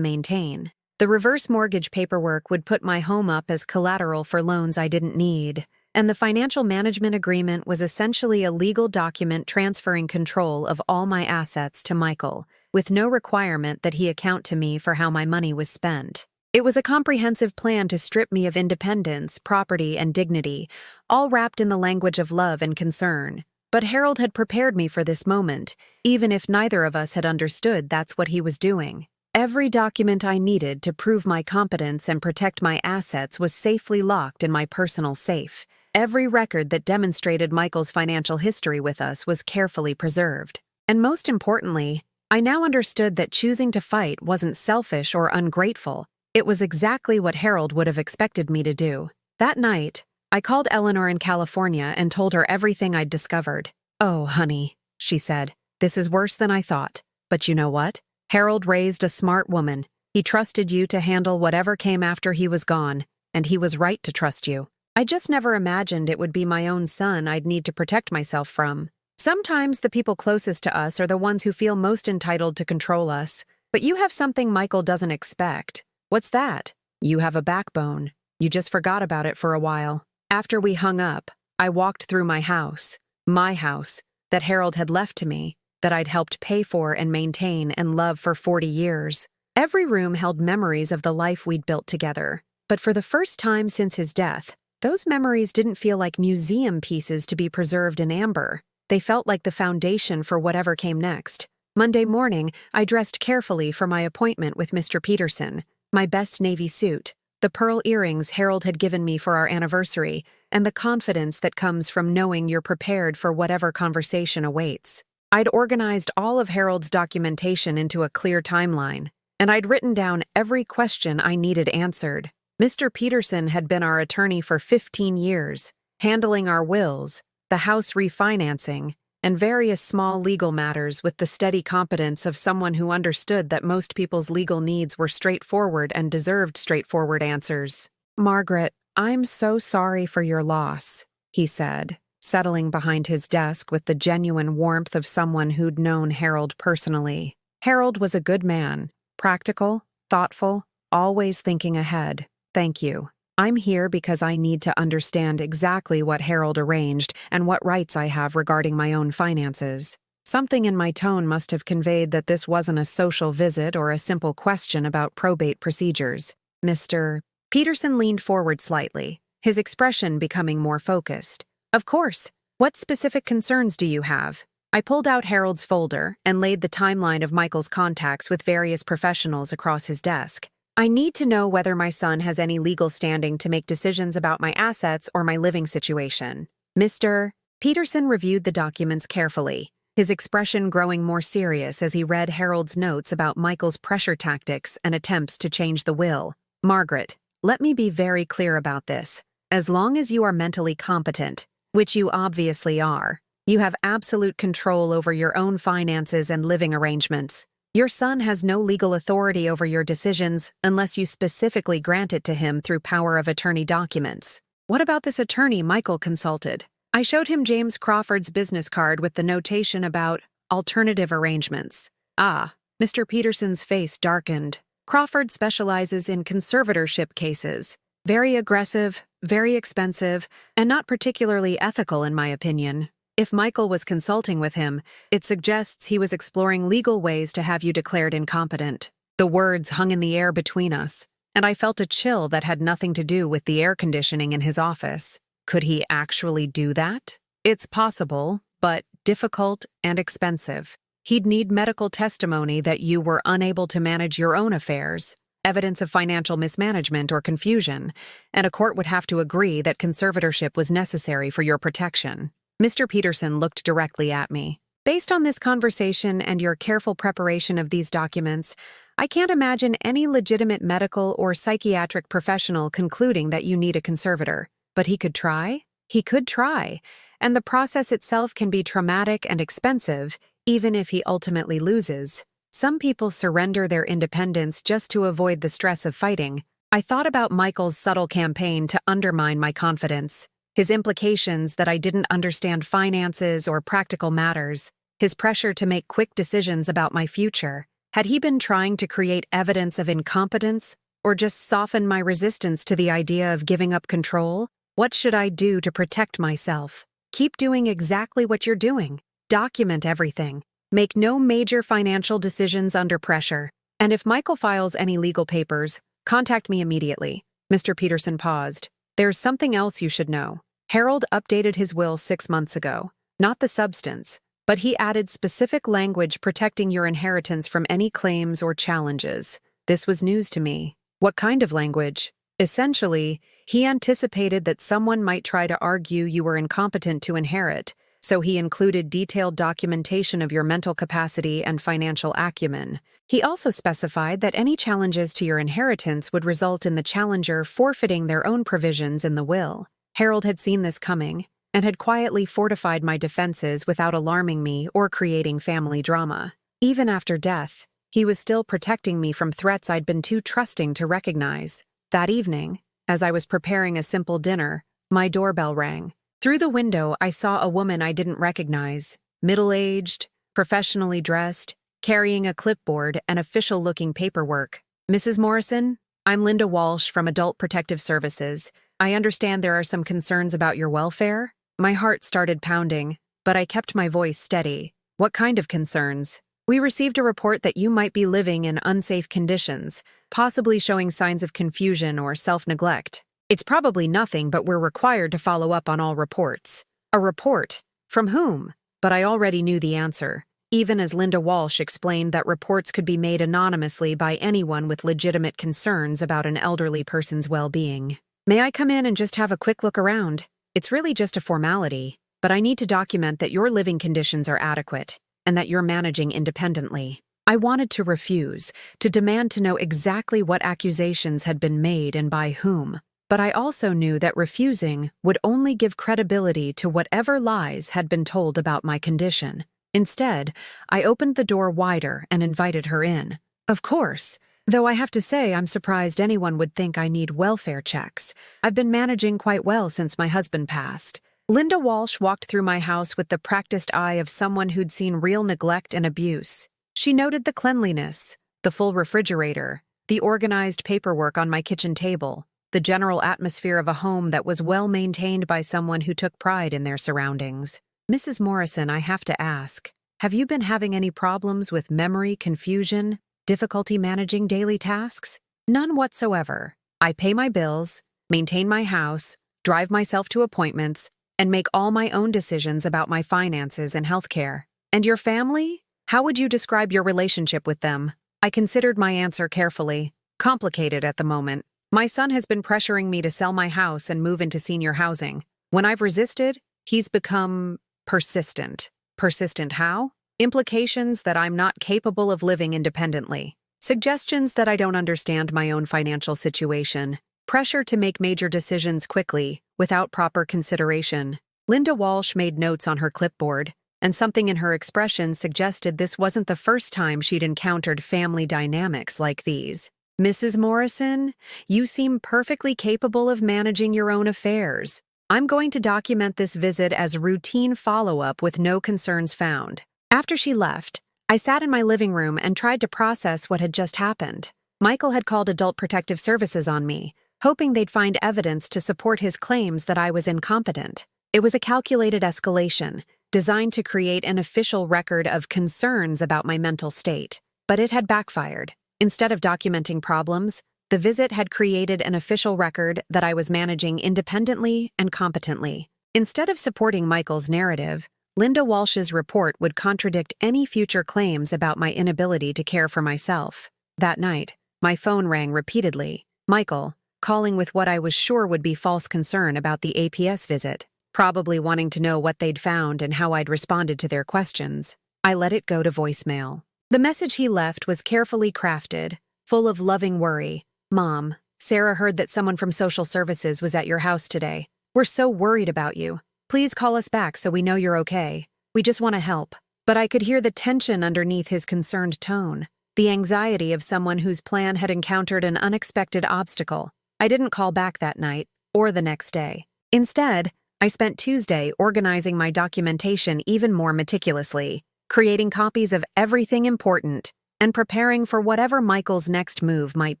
maintain. The reverse mortgage paperwork would put my home up as collateral for loans I didn't need, and the financial management agreement was essentially a legal document transferring control of all my assets to Michael, with no requirement that he account to me for how my money was spent. It was a comprehensive plan to strip me of independence, property, and dignity, all wrapped in the language of love and concern. But Harold had prepared me for this moment, even if neither of us had understood that's what he was doing. Every document I needed to prove my competence and protect my assets was safely locked in my personal safe. Every record that demonstrated Michael's financial history with us was carefully preserved. And most importantly, I now understood that choosing to fight wasn't selfish or ungrateful. It was exactly what Harold would have expected me to do. That night, I called Eleanor in California and told her everything I'd discovered. "Oh, honey," she said, "this is worse than I thought. But you know what? Harold raised a smart woman. He trusted you to handle whatever came after he was gone, and he was right to trust you. I just never imagined it would be my own son I'd need to protect myself from. Sometimes the people closest to us are the ones who feel most entitled to control us. But you have something Michael doesn't expect. What's that? You have a backbone. You just forgot about it for a while." After we hung up, I walked through my house, that Harold had left to me, that I'd helped pay for and maintain and love for 40 years. Every room held memories of the life we'd built together. But for the first time since his death, those memories didn't feel like museum pieces to be preserved in amber. They felt like the foundation for whatever came next. Monday morning, I dressed carefully for my appointment with Mr. Peterson. My best navy suit, the pearl earrings Harold had given me for our anniversary, and the confidence that comes from knowing you're prepared for whatever conversation awaits. I'd organized all of Harold's documentation into a clear timeline, and I'd written down every question I needed answered. Mr. Peterson had been our attorney for 15 years, handling our wills, the house refinancing, and various small legal matters with the steady competence of someone who understood that most people's legal needs were straightforward and deserved straightforward answers. "Margaret, I'm so sorry for your loss," he said, settling behind his desk with the genuine warmth of someone who'd known Harold personally. Harold was a good man, practical, thoughtful, always thinking ahead. "Thank you. I'm here because I need to understand exactly what Harold arranged and what rights I have regarding my own finances." Something in my tone must have conveyed that this wasn't a social visit or a simple question about probate procedures. Mr. Peterson leaned forward slightly, his expression becoming more focused. "Of course. What specific concerns do you have?" I pulled out Harold's folder and laid the timeline of Michael's contacts with various professionals across his desk. "I need to know whether my son has any legal standing to make decisions about my assets or my living situation." Mr. Peterson reviewed the documents carefully, his expression growing more serious as he read Harold's notes about Michael's pressure tactics and attempts to change the will. "Margaret, let me be very clear about this. As long as you are mentally competent, which you obviously are, you have absolute control over your own finances and living arrangements. Your son has no legal authority over your decisions unless you specifically grant it to him through power of attorney documents." "What about this attorney Michael consulted?" I showed him James Crawford's business card with the notation about alternative arrangements. "Ah," Mr. Peterson's face darkened. "Crawford specializes in conservatorship cases. Very aggressive, very expensive, and not particularly ethical in my opinion. If Michael was consulting with him, it suggests he was exploring legal ways to have you declared incompetent." The words hung in the air between us, and I felt a chill that had nothing to do with the air conditioning in his office. Could he actually do that? It's possible, but difficult and expensive. He'd need medical testimony that you were unable to manage your own affairs, evidence of financial mismanagement or confusion, and a court would have to agree that conservatorship was necessary for your protection. Mr. Peterson looked directly at me. "Based on this conversation and your careful preparation of these documents, I can't imagine any legitimate medical or psychiatric professional concluding that you need a conservator. But he could try? He could try, and the process itself can be traumatic and expensive, even if he ultimately loses. Some people surrender their independence just to avoid the stress of fighting." I thought about Michael's subtle campaign to undermine my confidence, his implications that I didn't understand finances or practical matters, his pressure to make quick decisions about my future. Had he been trying to create evidence of incompetence Or just soften my resistance to the idea of giving up control? What should I do to protect myself? Keep doing exactly what you're doing. Document everything. Make no major financial decisions under pressure. And if Michael files any legal papers, contact me immediately. Mr. Peterson paused. There's something else you should know. Harold updated his will 6 months ago. Not the substance, but he added specific language protecting your inheritance from any claims or challenges. This was news to me. What kind of language? Essentially, he anticipated that someone might try to argue you were incompetent to inherit, so he included detailed documentation of your mental capacity and financial acumen. He also specified that any challenges to your inheritance would result in the challenger forfeiting their own provisions in the will. Harold had seen this coming and had quietly fortified my defenses without alarming me or creating family drama. Even after death, he was still protecting me from threats I'd been too trusting to recognize. That evening, as I was preparing a simple dinner, my doorbell rang. Through the window, I saw a woman I didn't recognize, middle-aged, professionally dressed, carrying a clipboard and official-looking paperwork. Mrs. Morrison, I'm Linda Walsh from Adult Protective Services. I understand there are some concerns about your welfare. My heart started pounding, but I kept my voice steady. What kind of concerns? We received a report that you might be living in unsafe conditions, possibly showing signs of confusion or self-neglect. It's probably nothing, but we're required to follow up on all reports. A report? From whom? But I already knew the answer, even as Linda Walsh explained that reports could be made anonymously by anyone with legitimate concerns about an elderly person's well-being. May I come in and just have a quick look around? It's really just a formality, but I need to document that your living conditions are adequate and that you're managing independently. I wanted to refuse, to demand to know exactly what accusations had been made and by whom. But I also knew that refusing would only give credibility to whatever lies had been told about my condition. Instead, I opened the door wider and invited her in. Of course, though I have to say I'm surprised anyone would think I need welfare checks. I've been managing quite well since my husband passed. Linda Walsh walked through my house with the practiced eye of someone who'd seen real neglect and abuse. She noted the cleanliness, the full refrigerator, the organized paperwork on my kitchen table, the general atmosphere of a home that was well maintained by someone who took pride in their surroundings. Mrs. Morrison, I have to ask, have you been having any problems with memory, confusion, difficulty managing daily tasks? None whatsoever. I pay my bills, maintain my house, drive myself to appointments, and make all my own decisions about my finances and healthcare. And your family? How would you describe your relationship with them? I considered my answer carefully. Complicated at the moment. My son has been pressuring me to sell my house and move into senior housing. When I've resisted, he's become persistent. Persistent how? Implications that I'm not capable of living independently. Suggestions that I don't understand my own financial situation. Pressure to make major decisions quickly, without proper consideration. Linda Walsh made notes on her clipboard, and something in her expression suggested this wasn't the first time she'd encountered family dynamics like these. Mrs. Morrison, you seem perfectly capable of managing your own affairs. I'm going to document this visit as routine follow-up with no concerns found. After she left, I sat in my living room and tried to process what had just happened. Michael had called Adult Protective Services on me, hoping they'd find evidence to support his claims that I was incompetent. It was a calculated escalation, designed to create an official record of concerns about my mental state. But it had backfired. Instead of documenting problems, the visit had created an official record that I was managing independently and competently. Instead of supporting Michael's narrative, Linda Walsh's report would contradict any future claims about my inability to care for myself. That night, my phone rang repeatedly. Michael, calling with what I was sure would be false concern about the APS visit, probably wanting to know what they'd found and how I'd responded to their questions. I let it go to voicemail. The message he left was carefully crafted, full of loving worry. Mom, Sarah heard that someone from social services was at your house today. We're so worried about you. Please call us back so we know you're okay. We just want to help. But I could hear the tension underneath his concerned tone, the anxiety of someone whose plan had encountered an unexpected obstacle. I didn't call back that night, or the next day. Instead, I spent Tuesday organizing my documentation even more meticulously, creating copies of everything important, and preparing for whatever Michael's next move might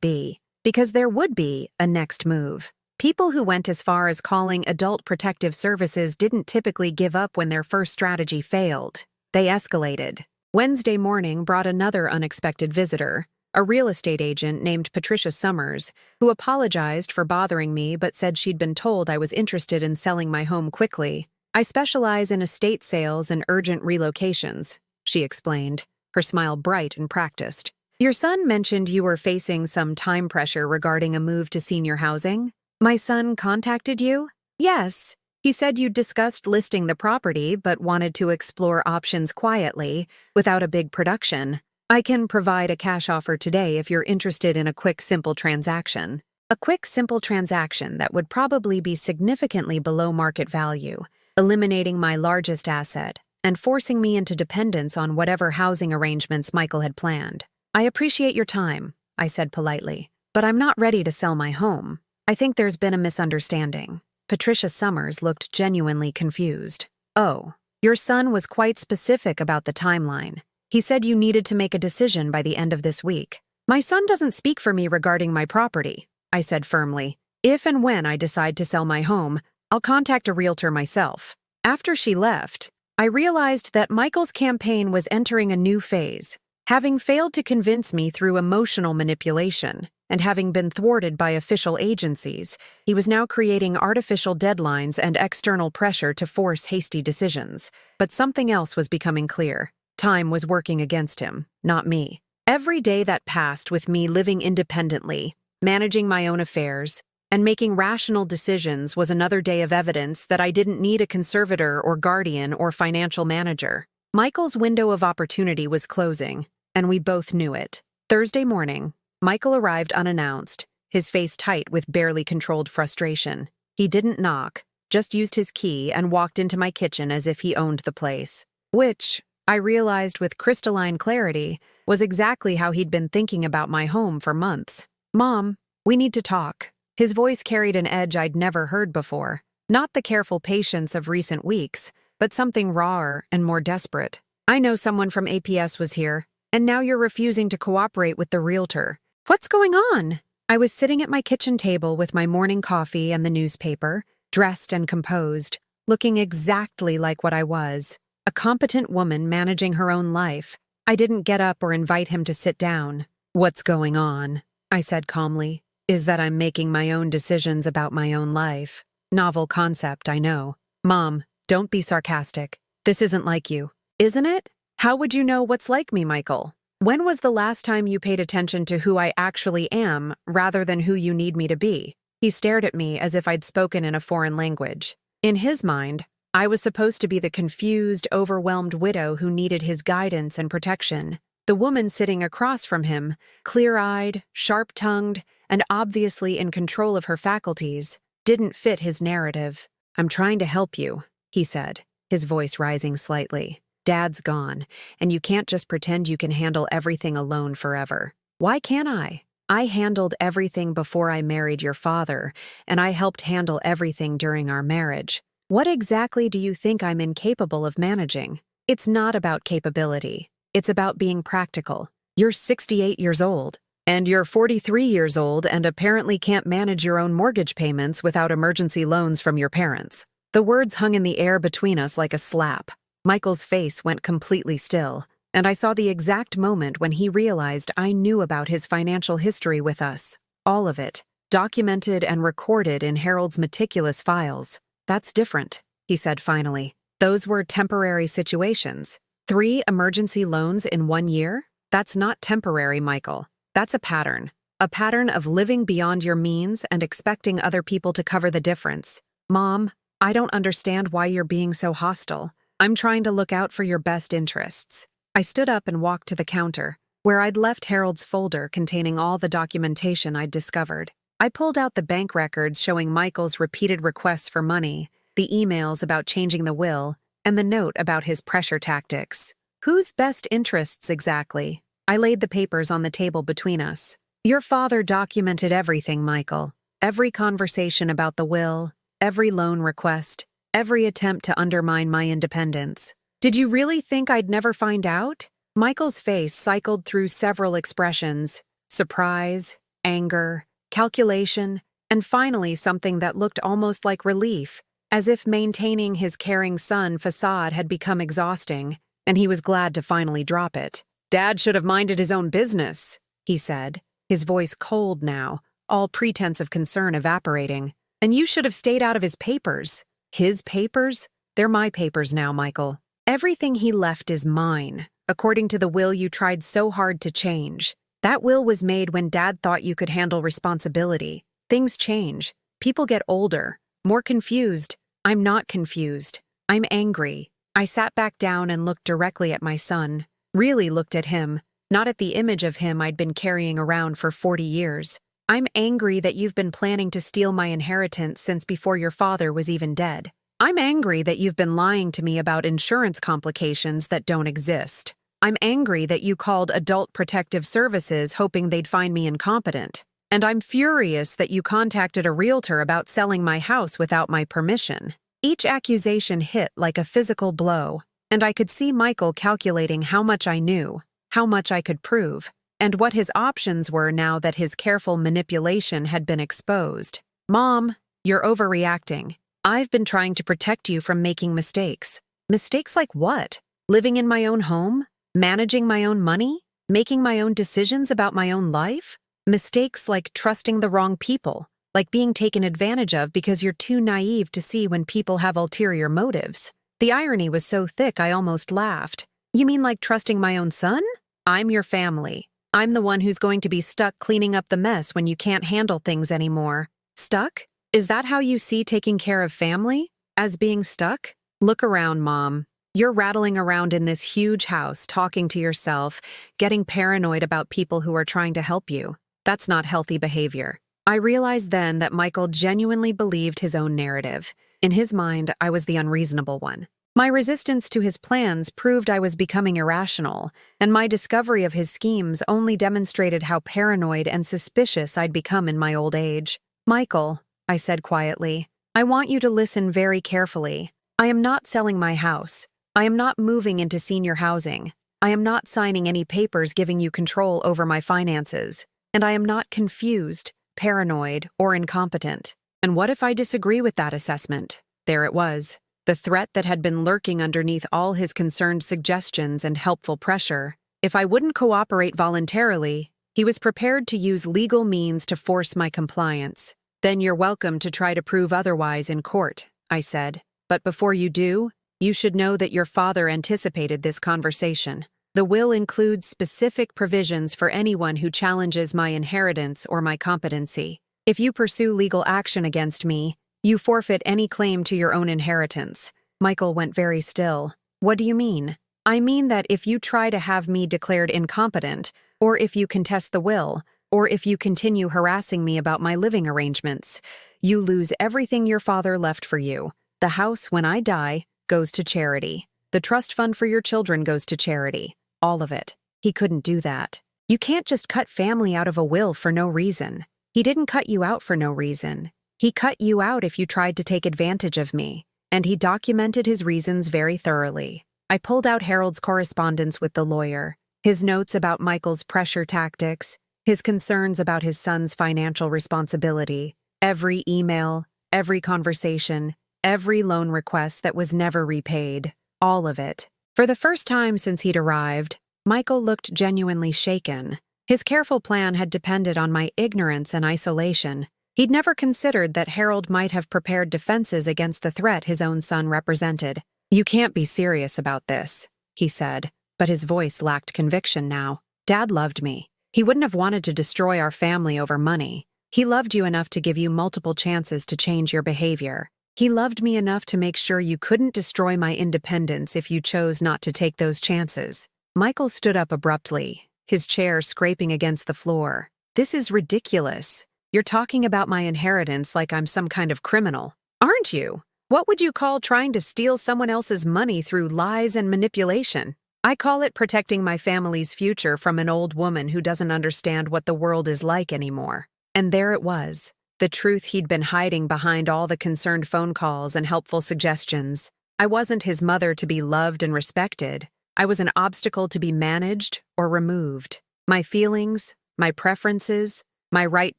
be. because there would be a next move. People who went as far as calling Adult Protective Services didn't typically give up when their first strategy failed. They escalated. Wednesday morning brought another unexpected visitor, a real estate agent named Patricia Summers, who apologized for bothering me but said she'd been told I was interested in selling my home quickly. "I specialize in estate sales and urgent relocations," she explained, her smile bright and practiced. "Your son mentioned you were facing some time pressure regarding a move to senior housing. My son contacted you?" "Yes. He said you'd discussed listing the property but wanted to explore options quietly, without a big production. I can provide a cash offer today if you're interested in a quick, simple transaction." A quick, simple transaction that would probably be significantly below market value, eliminating my largest asset and forcing me into dependence on whatever housing arrangements Michael had planned. "I appreciate your time," I said politely, "but I'm not ready to sell my home. I think there's been a misunderstanding." Patricia Summers looked genuinely confused. "Oh, your son was quite specific about the timeline. He said you needed to make a decision by the end of this week." "My son doesn't speak for me regarding my property," I said firmly. "If and when I decide to sell my home, I'll contact a realtor myself." After she left, I realized that Michael's campaign was entering a new phase. Having failed to convince me through emotional manipulation, and having been thwarted by official agencies, he was now creating artificial deadlines and external pressure to force hasty decisions. But something else was becoming clear. Time was working against him, not me. Every day that passed with me living independently, managing my own affairs, and making rational decisions was another day of evidence that I didn't need a conservator or guardian or financial manager. Michael's window of opportunity was closing, and we both knew it. Thursday morning, Michael arrived unannounced, his face tight with barely controlled frustration. He didn't knock, just used his key and walked into my kitchen as if he owned the place. Which, I realized with crystalline clarity, was exactly how he'd been thinking about my home for months. "Mom, we need to talk." His voice carried an edge I'd never heard before. Not the careful patience of recent weeks, but something rawer and more desperate. "I know someone from APS was here, and now you're refusing to cooperate with the realtor. What's going on?" I was sitting at my kitchen table with my morning coffee and the newspaper, dressed and composed, looking exactly like what I was, a competent woman managing her own life. I didn't get up or invite him to sit down. "What's going on?" I said calmly. "Is that I'm making my own decisions about my own life." Novel concept, I know. "Mom, don't be sarcastic. This isn't like you." "Isn't it? How would you know what's like me, Michael? When was the last time you paid attention to who I actually am rather than who you need me to be?" He stared at me as if I'd spoken in a foreign language. In his mind, I was supposed to be the confused, overwhelmed widow who needed his guidance and protection. The woman sitting across from him, clear-eyed, sharp-tongued, and obviously in control of her faculties, didn't fit his narrative. "I'm trying to help you," he said, his voice rising slightly. "Dad's gone, and you can't just pretend you can handle everything alone forever." "Why can't I? I handled everything before I married your father, and I helped handle everything during our marriage. What exactly do you think I'm incapable of managing?" "It's not about capability. It's about being practical. You're 68 years old, and you're 43 years old and apparently can't manage your own mortgage payments without emergency loans from your parents." The words hung in the air between us like a slap. Michael's face went completely still, and I saw the exact moment when he realized I knew about his financial history with us. All of it, documented and recorded in Harold's meticulous files. "That's different," he said finally. "Those were temporary situations. 3 emergency loans in 1 year? That's not temporary, Michael. That's a pattern. A pattern of living beyond your means and expecting other people to cover the difference. Mom, I don't understand why you're being so hostile. I'm trying to look out for your best interests." I stood up and walked to the counter, where I'd left Harold's folder containing all the documentation I'd discovered. I pulled out the bank records showing Michael's repeated requests for money, the emails about changing the will, and the note about his pressure tactics. Whose best interests exactly? I laid the papers on the table between us. "Your father documented everything, Michael. Every conversation about the will, every loan request, every attempt to undermine my independence. Did you really think I'd never find out?" Michael's face cycled through several expressions: surprise, anger, calculation, and finally something that looked almost like relief, as if maintaining his caring son facade had become exhausting, and he was glad to finally drop it. "Dad should have minded his own business," he said, his voice cold now, all pretense of concern evaporating. "And you should have stayed out of his papers." "His papers? They're my papers now, Michael. Everything he left is mine, according to the will you tried so hard to change. That will was made when Dad thought you could handle responsibility. Things change. People get older, more confused. I'm not confused. I'm angry." I sat back down and looked directly at my son, really looked at him, not at the image of him I'd been carrying around for 40 years. "I'm angry that you've been planning to steal my inheritance since before your father was even dead. I'm angry that you've been lying to me about insurance complications that don't exist. I'm angry that you called Adult Protective Services hoping they'd find me incompetent. And I'm furious that you contacted a realtor about selling my house without my permission." Each accusation hit like a physical blow, and I could see Michael calculating how much I knew, how much I could prove, and what his options were now that his careful manipulation had been exposed. "Mom, you're overreacting. I've been trying to protect you from making mistakes." "Mistakes like what? Living in my own home? Managing my own money? Making my own decisions about my own life? Mistakes like trusting the wrong people, like being taken advantage of because you're too naive to see when people have ulterior motives." The irony was so thick I almost laughed. "You mean like trusting my own son? I'm your family. I'm the one who's going to be stuck cleaning up the mess when you can't handle things anymore." "Stuck? Is that how you see taking care of family? As being stuck? Look around, Mom. You're rattling around in this huge house, talking to yourself, getting paranoid about people who are trying to help you. That's not healthy behavior." I realized then that Michael genuinely believed his own narrative. In his mind, I was the unreasonable one. My resistance to his plans proved I was becoming irrational, and my discovery of his schemes only demonstrated how paranoid and suspicious I'd become in my old age. "Michael," I said quietly, "I want you to listen very carefully. I am not selling my house. I am not moving into senior housing. I am not signing any papers giving you control over my finances. And I am not confused, paranoid, or incompetent." And what if I disagree with that assessment? There it was, the threat that had been lurking underneath all his concerned suggestions and helpful pressure. If I wouldn't cooperate voluntarily, he was prepared to use legal means to force my compliance. "Then you're welcome to try to prove otherwise in court," I said. "But before you do, you should know that your father anticipated this conversation. The will includes specific provisions for anyone who challenges my inheritance or my competency. If you pursue legal action against me, you forfeit any claim to your own inheritance." Michael went very still. "What do you mean?" "I mean that if you try to have me declared incompetent, or if you contest the will, or if you continue harassing me about my living arrangements, you lose everything your father left for you. The house, when I die, goes to charity. The trust fund for your children goes to charity. All of it." He couldn't do that. "You can't just cut family out of a will for no reason." "He didn't cut you out for no reason. He cut you out if you tried to take advantage of me, and he documented his reasons very thoroughly." I pulled out Harold's correspondence with the lawyer, his notes about Michael's pressure tactics, his concerns about his son's financial responsibility, every email, every conversation, every loan request that was never repaid, all of it. For the first time since he'd arrived, Michael looked genuinely shaken. His careful plan had depended on my ignorance and isolation. He'd never considered that Harold might have prepared defenses against the threat his own son represented. "You can't be serious about this," he said, but his voice lacked conviction now. "Dad loved me. He wouldn't have wanted to destroy our family over money. He loved you enough to give you multiple chances to change your behavior. He loved me enough to make sure you couldn't destroy my independence if you chose not to take those chances." Michael stood up abruptly, his chair scraping against the floor. "This is ridiculous. You're talking about my inheritance like I'm some kind of criminal. Aren't you? What would you call trying to steal someone else's money through lies and manipulation? I call it protecting my family's future from an old woman who doesn't understand what the world is like anymore." And there it was, the truth he'd been hiding behind all the concerned phone calls and helpful suggestions. I wasn't his mother to be loved and respected. I was an obstacle to be managed or removed. My feelings, my preferences, My right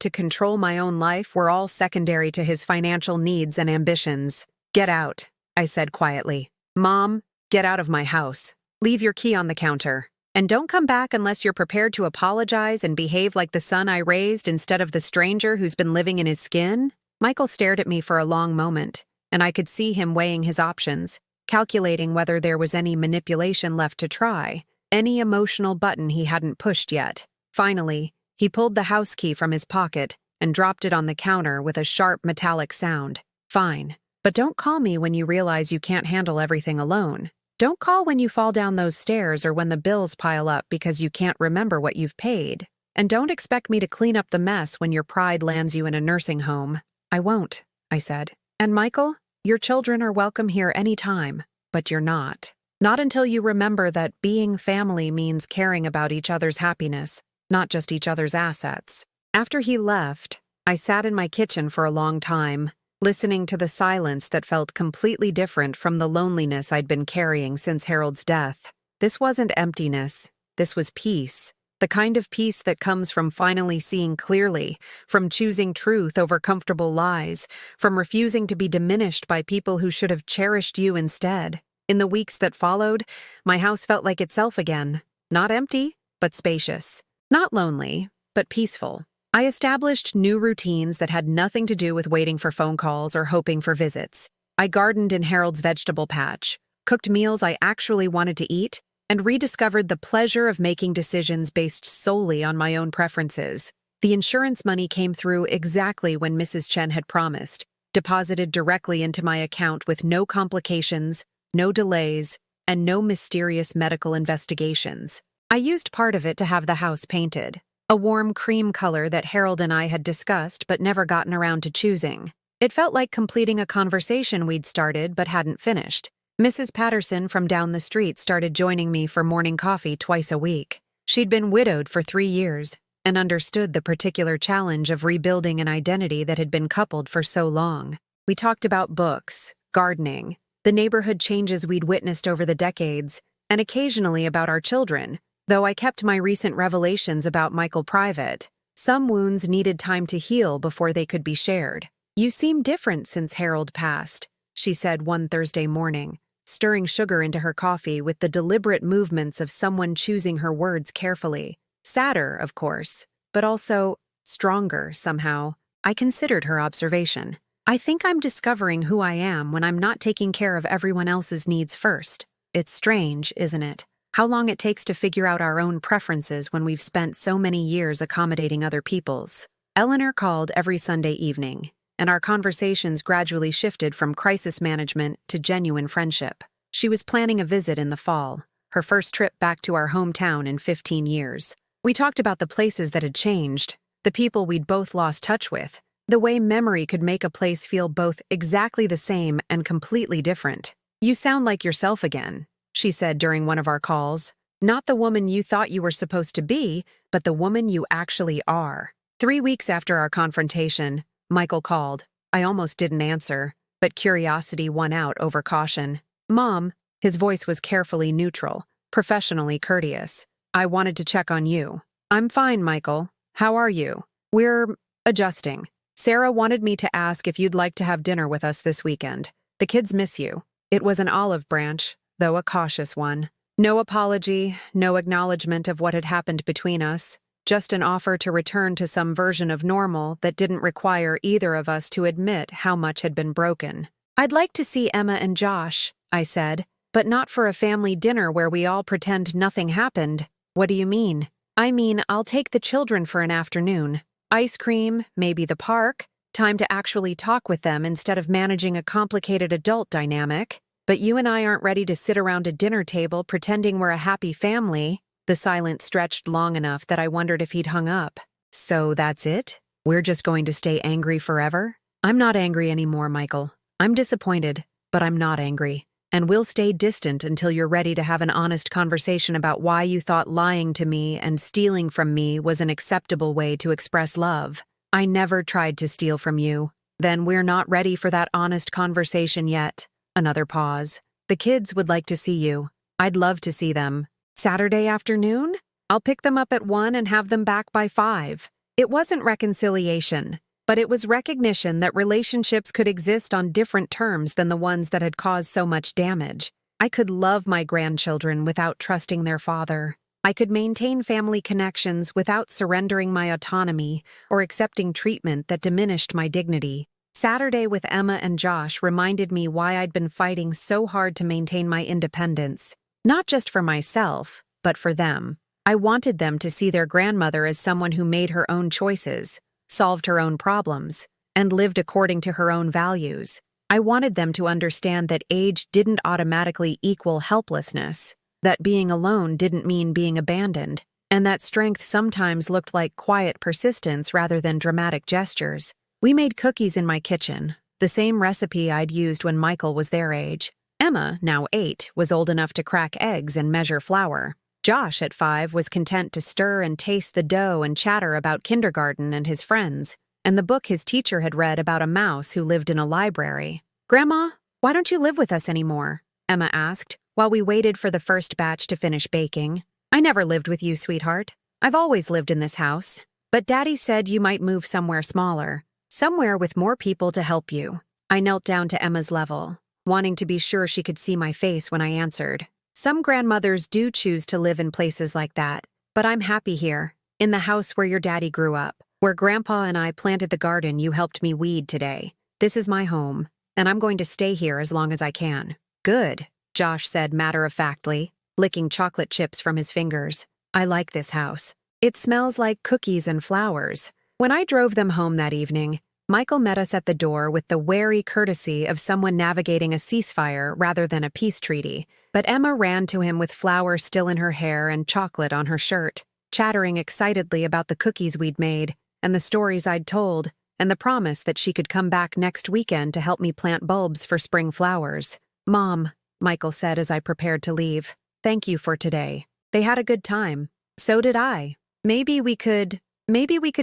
to control my own life were all secondary to his financial needs and ambitions. Get out, I said quietly. Mom, get out of my house. Leave your key on the counter. And don't come back unless you're prepared to apologize and behave like the son I raised instead of the stranger who's been living in his skin. Michael stared at me for a long moment, and I could see him weighing his options, calculating whether there was any manipulation left to try, any emotional button he hadn't pushed yet. Finally, he pulled the house key from his pocket and dropped it on the counter with a sharp metallic sound. Fine. But don't call me when you realize you can't handle everything alone. Don't call when you fall down those stairs or when the bills pile up because you can't remember what you've paid. And don't expect me to clean up the mess when your pride lands you in a nursing home. I won't, I said. And Michael, your children are welcome here any time, but you're not. Not until you remember that being family means caring about each other's happiness, not just each other's assets. After he left, I sat in my kitchen for a long time, listening to the silence that felt completely different from the loneliness I'd been carrying since Harold's death. This wasn't emptiness. This was peace. The kind of peace that comes from finally seeing clearly, from choosing truth over comfortable lies, from refusing to be diminished by people who should have cherished you instead. In the weeks that followed, my house felt like itself again. Not empty, but spacious. Not lonely, but peaceful. I established new routines that had nothing to do with waiting for phone calls or hoping for visits. I gardened in Harold's vegetable patch, cooked meals I actually wanted to eat, and rediscovered the pleasure of making decisions based solely on my own preferences. The insurance money came through exactly when Mrs. Chen had promised, deposited directly into my account with no complications, no delays, and no mysterious medical investigations. I used part of it to have the house painted, a warm cream color that Harold and I had discussed but never gotten around to choosing. It felt like completing a conversation we'd started but hadn't finished. Mrs. Patterson from down the street started joining me for morning coffee twice a week. She'd been widowed for 3 years and understood the particular challenge of rebuilding an identity that had been coupled for so long. We talked about books, gardening, the neighborhood changes we'd witnessed over the decades, and occasionally about our children. Though I kept my recent revelations about Michael private, some wounds needed time to heal before they could be shared. You seem different since Harold passed, she said one Thursday morning, stirring sugar into her coffee with the deliberate movements of someone choosing her words carefully. Sadder, of course, but also stronger somehow. I considered her observation. I think I'm discovering who I am when I'm not taking care of everyone else's needs first. It's strange, isn't it? How long it takes to figure out our own preferences when we've spent so many years accommodating other people's. Eleanor called every Sunday evening, and our conversations gradually shifted from crisis management to genuine friendship. She was planning a visit in the fall, her first trip back to our hometown in 15 years. We talked about the places that had changed, the people we'd both lost touch with, the way memory could make a place feel both exactly the same and completely different. You sound like yourself again, she said during one of our calls. Not the woman you thought you were supposed to be, but the woman you actually are. 3 weeks after our confrontation, Michael called. I almost didn't answer, but curiosity won out over caution. Mom, his voice was carefully neutral, professionally courteous. I wanted to check on you. I'm fine, Michael. How are you? We're adjusting. Sarah wanted me to ask if you'd like to have dinner with us this weekend. The kids miss you. It was an olive branch, though a cautious one. No apology, no acknowledgement of what had happened between us, just an offer to return to some version of normal that didn't require either of us to admit how much had been broken. I'd like to see Emma and Josh, I said, but not for a family dinner where we all pretend nothing happened. What do you mean? I mean, I'll take the children for an afternoon. Ice cream, maybe the park, time to actually talk with them instead of managing a complicated adult dynamic. But you and I aren't ready to sit around a dinner table pretending we're a happy family. The silence stretched long enough that I wondered if he'd hung up. So that's it? We're just going to stay angry forever? I'm not angry anymore, Michael. I'm disappointed, but I'm not angry. And we'll stay distant until you're ready to have an honest conversation about why you thought lying to me and stealing from me was an acceptable way to express love. I never tried to steal from you. Then we're not ready for that honest conversation yet. Another pause. The kids would like to see you. I'd love to see them. Saturday afternoon? I'll pick them up at 1 and have them back by 5. It wasn't reconciliation, but it was recognition that relationships could exist on different terms than the ones that had caused so much damage. I could love my grandchildren without trusting their father. I could maintain family connections without surrendering my autonomy or accepting treatment that diminished my dignity. Saturday with Emma and Josh reminded me why I'd been fighting so hard to maintain my independence, not just for myself, but for them. I wanted them to see their grandmother as someone who made her own choices, solved her own problems, and lived according to her own values. I wanted them to understand that age didn't automatically equal helplessness, that being alone didn't mean being abandoned, and that strength sometimes looked like quiet persistence rather than dramatic gestures. We made cookies in my kitchen, the same recipe I'd used when Michael was their age. Emma, now 8, was old enough to crack eggs and measure flour. Josh, at 5, was content to stir and taste the dough and chatter about kindergarten and his friends, and the book his teacher had read about a mouse who lived in a library. "Grandma, why don't you live with us anymore?" Emma asked, while we waited for the first batch to finish baking. "I never lived with you, sweetheart. I've always lived in this house. But Daddy said you might move somewhere smaller. Somewhere with more people to help you." I knelt down to Emma's level, wanting to be sure she could see my face when I answered. "Some grandmothers do choose to live in places like that, but I'm happy here, in the house where your daddy grew up, where Grandpa and I planted the garden you helped me weed today. This is my home, and I'm going to stay here as long as I can." "Good," Josh said matter-of-factly, licking chocolate chips from his fingers. "I like this house. It smells like cookies and flowers." When I drove them home that evening, Michael met us at the door with the wary courtesy of someone navigating a ceasefire rather than a peace treaty. But Emma ran to him with flour still in her hair and chocolate on her shirt, chattering excitedly about the cookies we'd made, and the stories I'd told, and the promise that she could come back next weekend to help me plant bulbs for spring flowers. "Mom," Michael said as I prepared to leave, "thank you for today. They had a good time. So did I. Maybe we could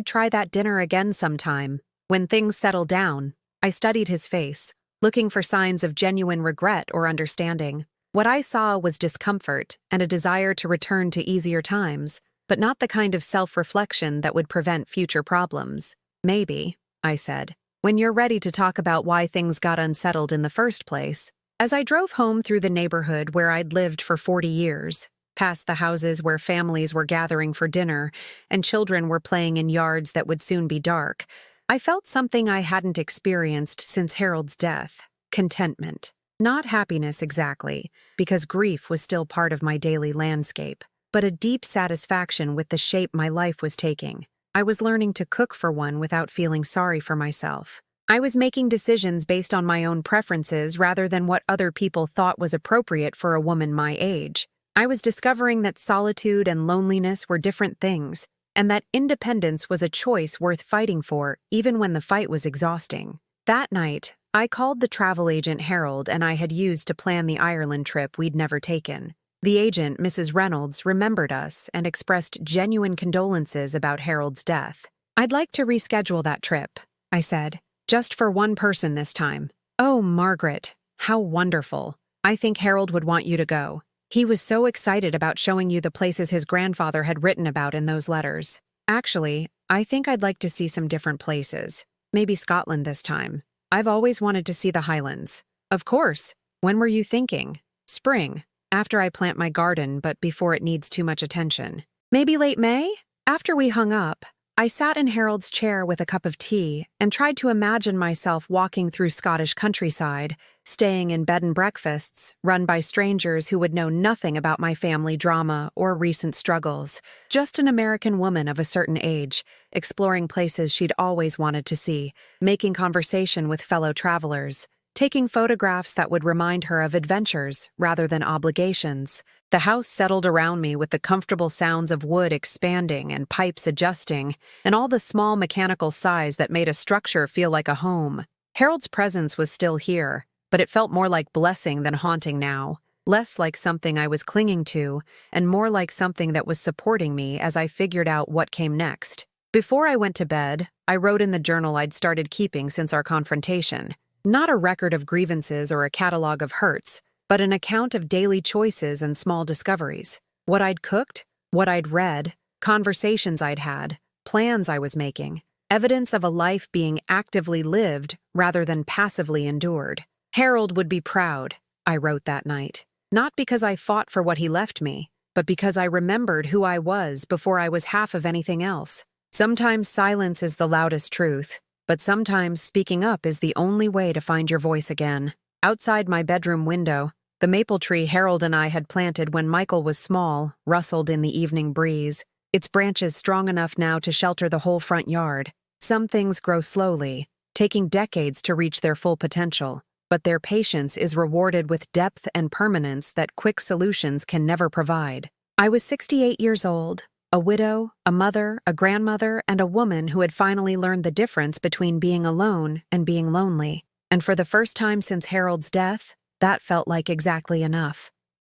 try that dinner again sometime, when things settle down." I studied his face, looking for signs of genuine regret or understanding. What I saw was discomfort and a desire to return to easier times, but not the kind of self-reflection that would prevent future problems. "Maybe," I said, "when you're ready to talk about why things got unsettled in the first place." As I drove home through the neighborhood where I'd lived for 40 years, past the houses where families were gathering for dinner and children were playing in yards that would soon be dark, I felt something I hadn't experienced since Harold's death: contentment. Not happiness exactly, because grief was still part of my daily landscape, but a deep satisfaction with the shape my life was taking. I was learning to cook for one without feeling sorry for myself. I was making decisions based on my own preferences rather than what other people thought was appropriate for a woman my age. I was discovering that solitude and loneliness were different things, and that independence was a choice worth fighting for, even when the fight was exhausting. That night, I called the travel agent Harold and I had used to plan the Ireland trip we'd never taken. The agent, Mrs. Reynolds, remembered us and expressed genuine condolences about Harold's death. "I'd like to reschedule that trip," I said, "just for one person this time." "Oh, Margaret, how wonderful. I think Harold would want you to go. He was so excited about showing you the places his grandfather had written about in those letters. Actually, I think I'd like to see some different places. Maybe Scotland this time. I've always wanted to see the Highlands." "Of course. When were you thinking?" "Spring, after I plant my garden, but before it needs too much attention." "Maybe late May?" After we hung up, I sat in Harold's chair with a cup of tea and tried to imagine myself walking through Scottish countryside, staying in bed and breakfasts run by strangers who would know nothing about my family drama or recent struggles, just an American woman of a certain age, exploring places she'd always wanted to see, making conversation with fellow travelers, taking photographs that would remind her of adventures rather than obligations. The house settled around me with the comfortable sounds of wood expanding and pipes adjusting, and all the small mechanical sighs that made a structure feel like a home. Harold's presence was still here, but it felt more like blessing than haunting now, less like something I was clinging to, and more like something that was supporting me as I figured out what came next. Before I went to bed, I wrote in the journal I'd started keeping since our confrontation. Not a record of grievances or a catalog of hurts, but an account of daily choices and small discoveries. What I'd cooked, what I'd read, conversations I'd had, plans I was making, evidence of a life being actively lived rather than passively endured. Harold would be proud, I wrote that night. Not because I fought for what he left me, but because I remembered who I was before I was half of anything else. Sometimes silence is the loudest truth, but sometimes speaking up is the only way to find your voice again. Outside my bedroom window, the maple tree Harold and I had planted when Michael was small rustled in the evening breeze, its branches strong enough now to shelter the whole front yard. Some things grow slowly, taking decades to reach their full potential, but their patience is rewarded with depth and permanence that quick solutions can never provide. I was 68 years old, a widow, a mother, a grandmother, and a woman who had finally learned the difference between being alone and being lonely. And for the first time since Harold's death, that felt like exactly enough.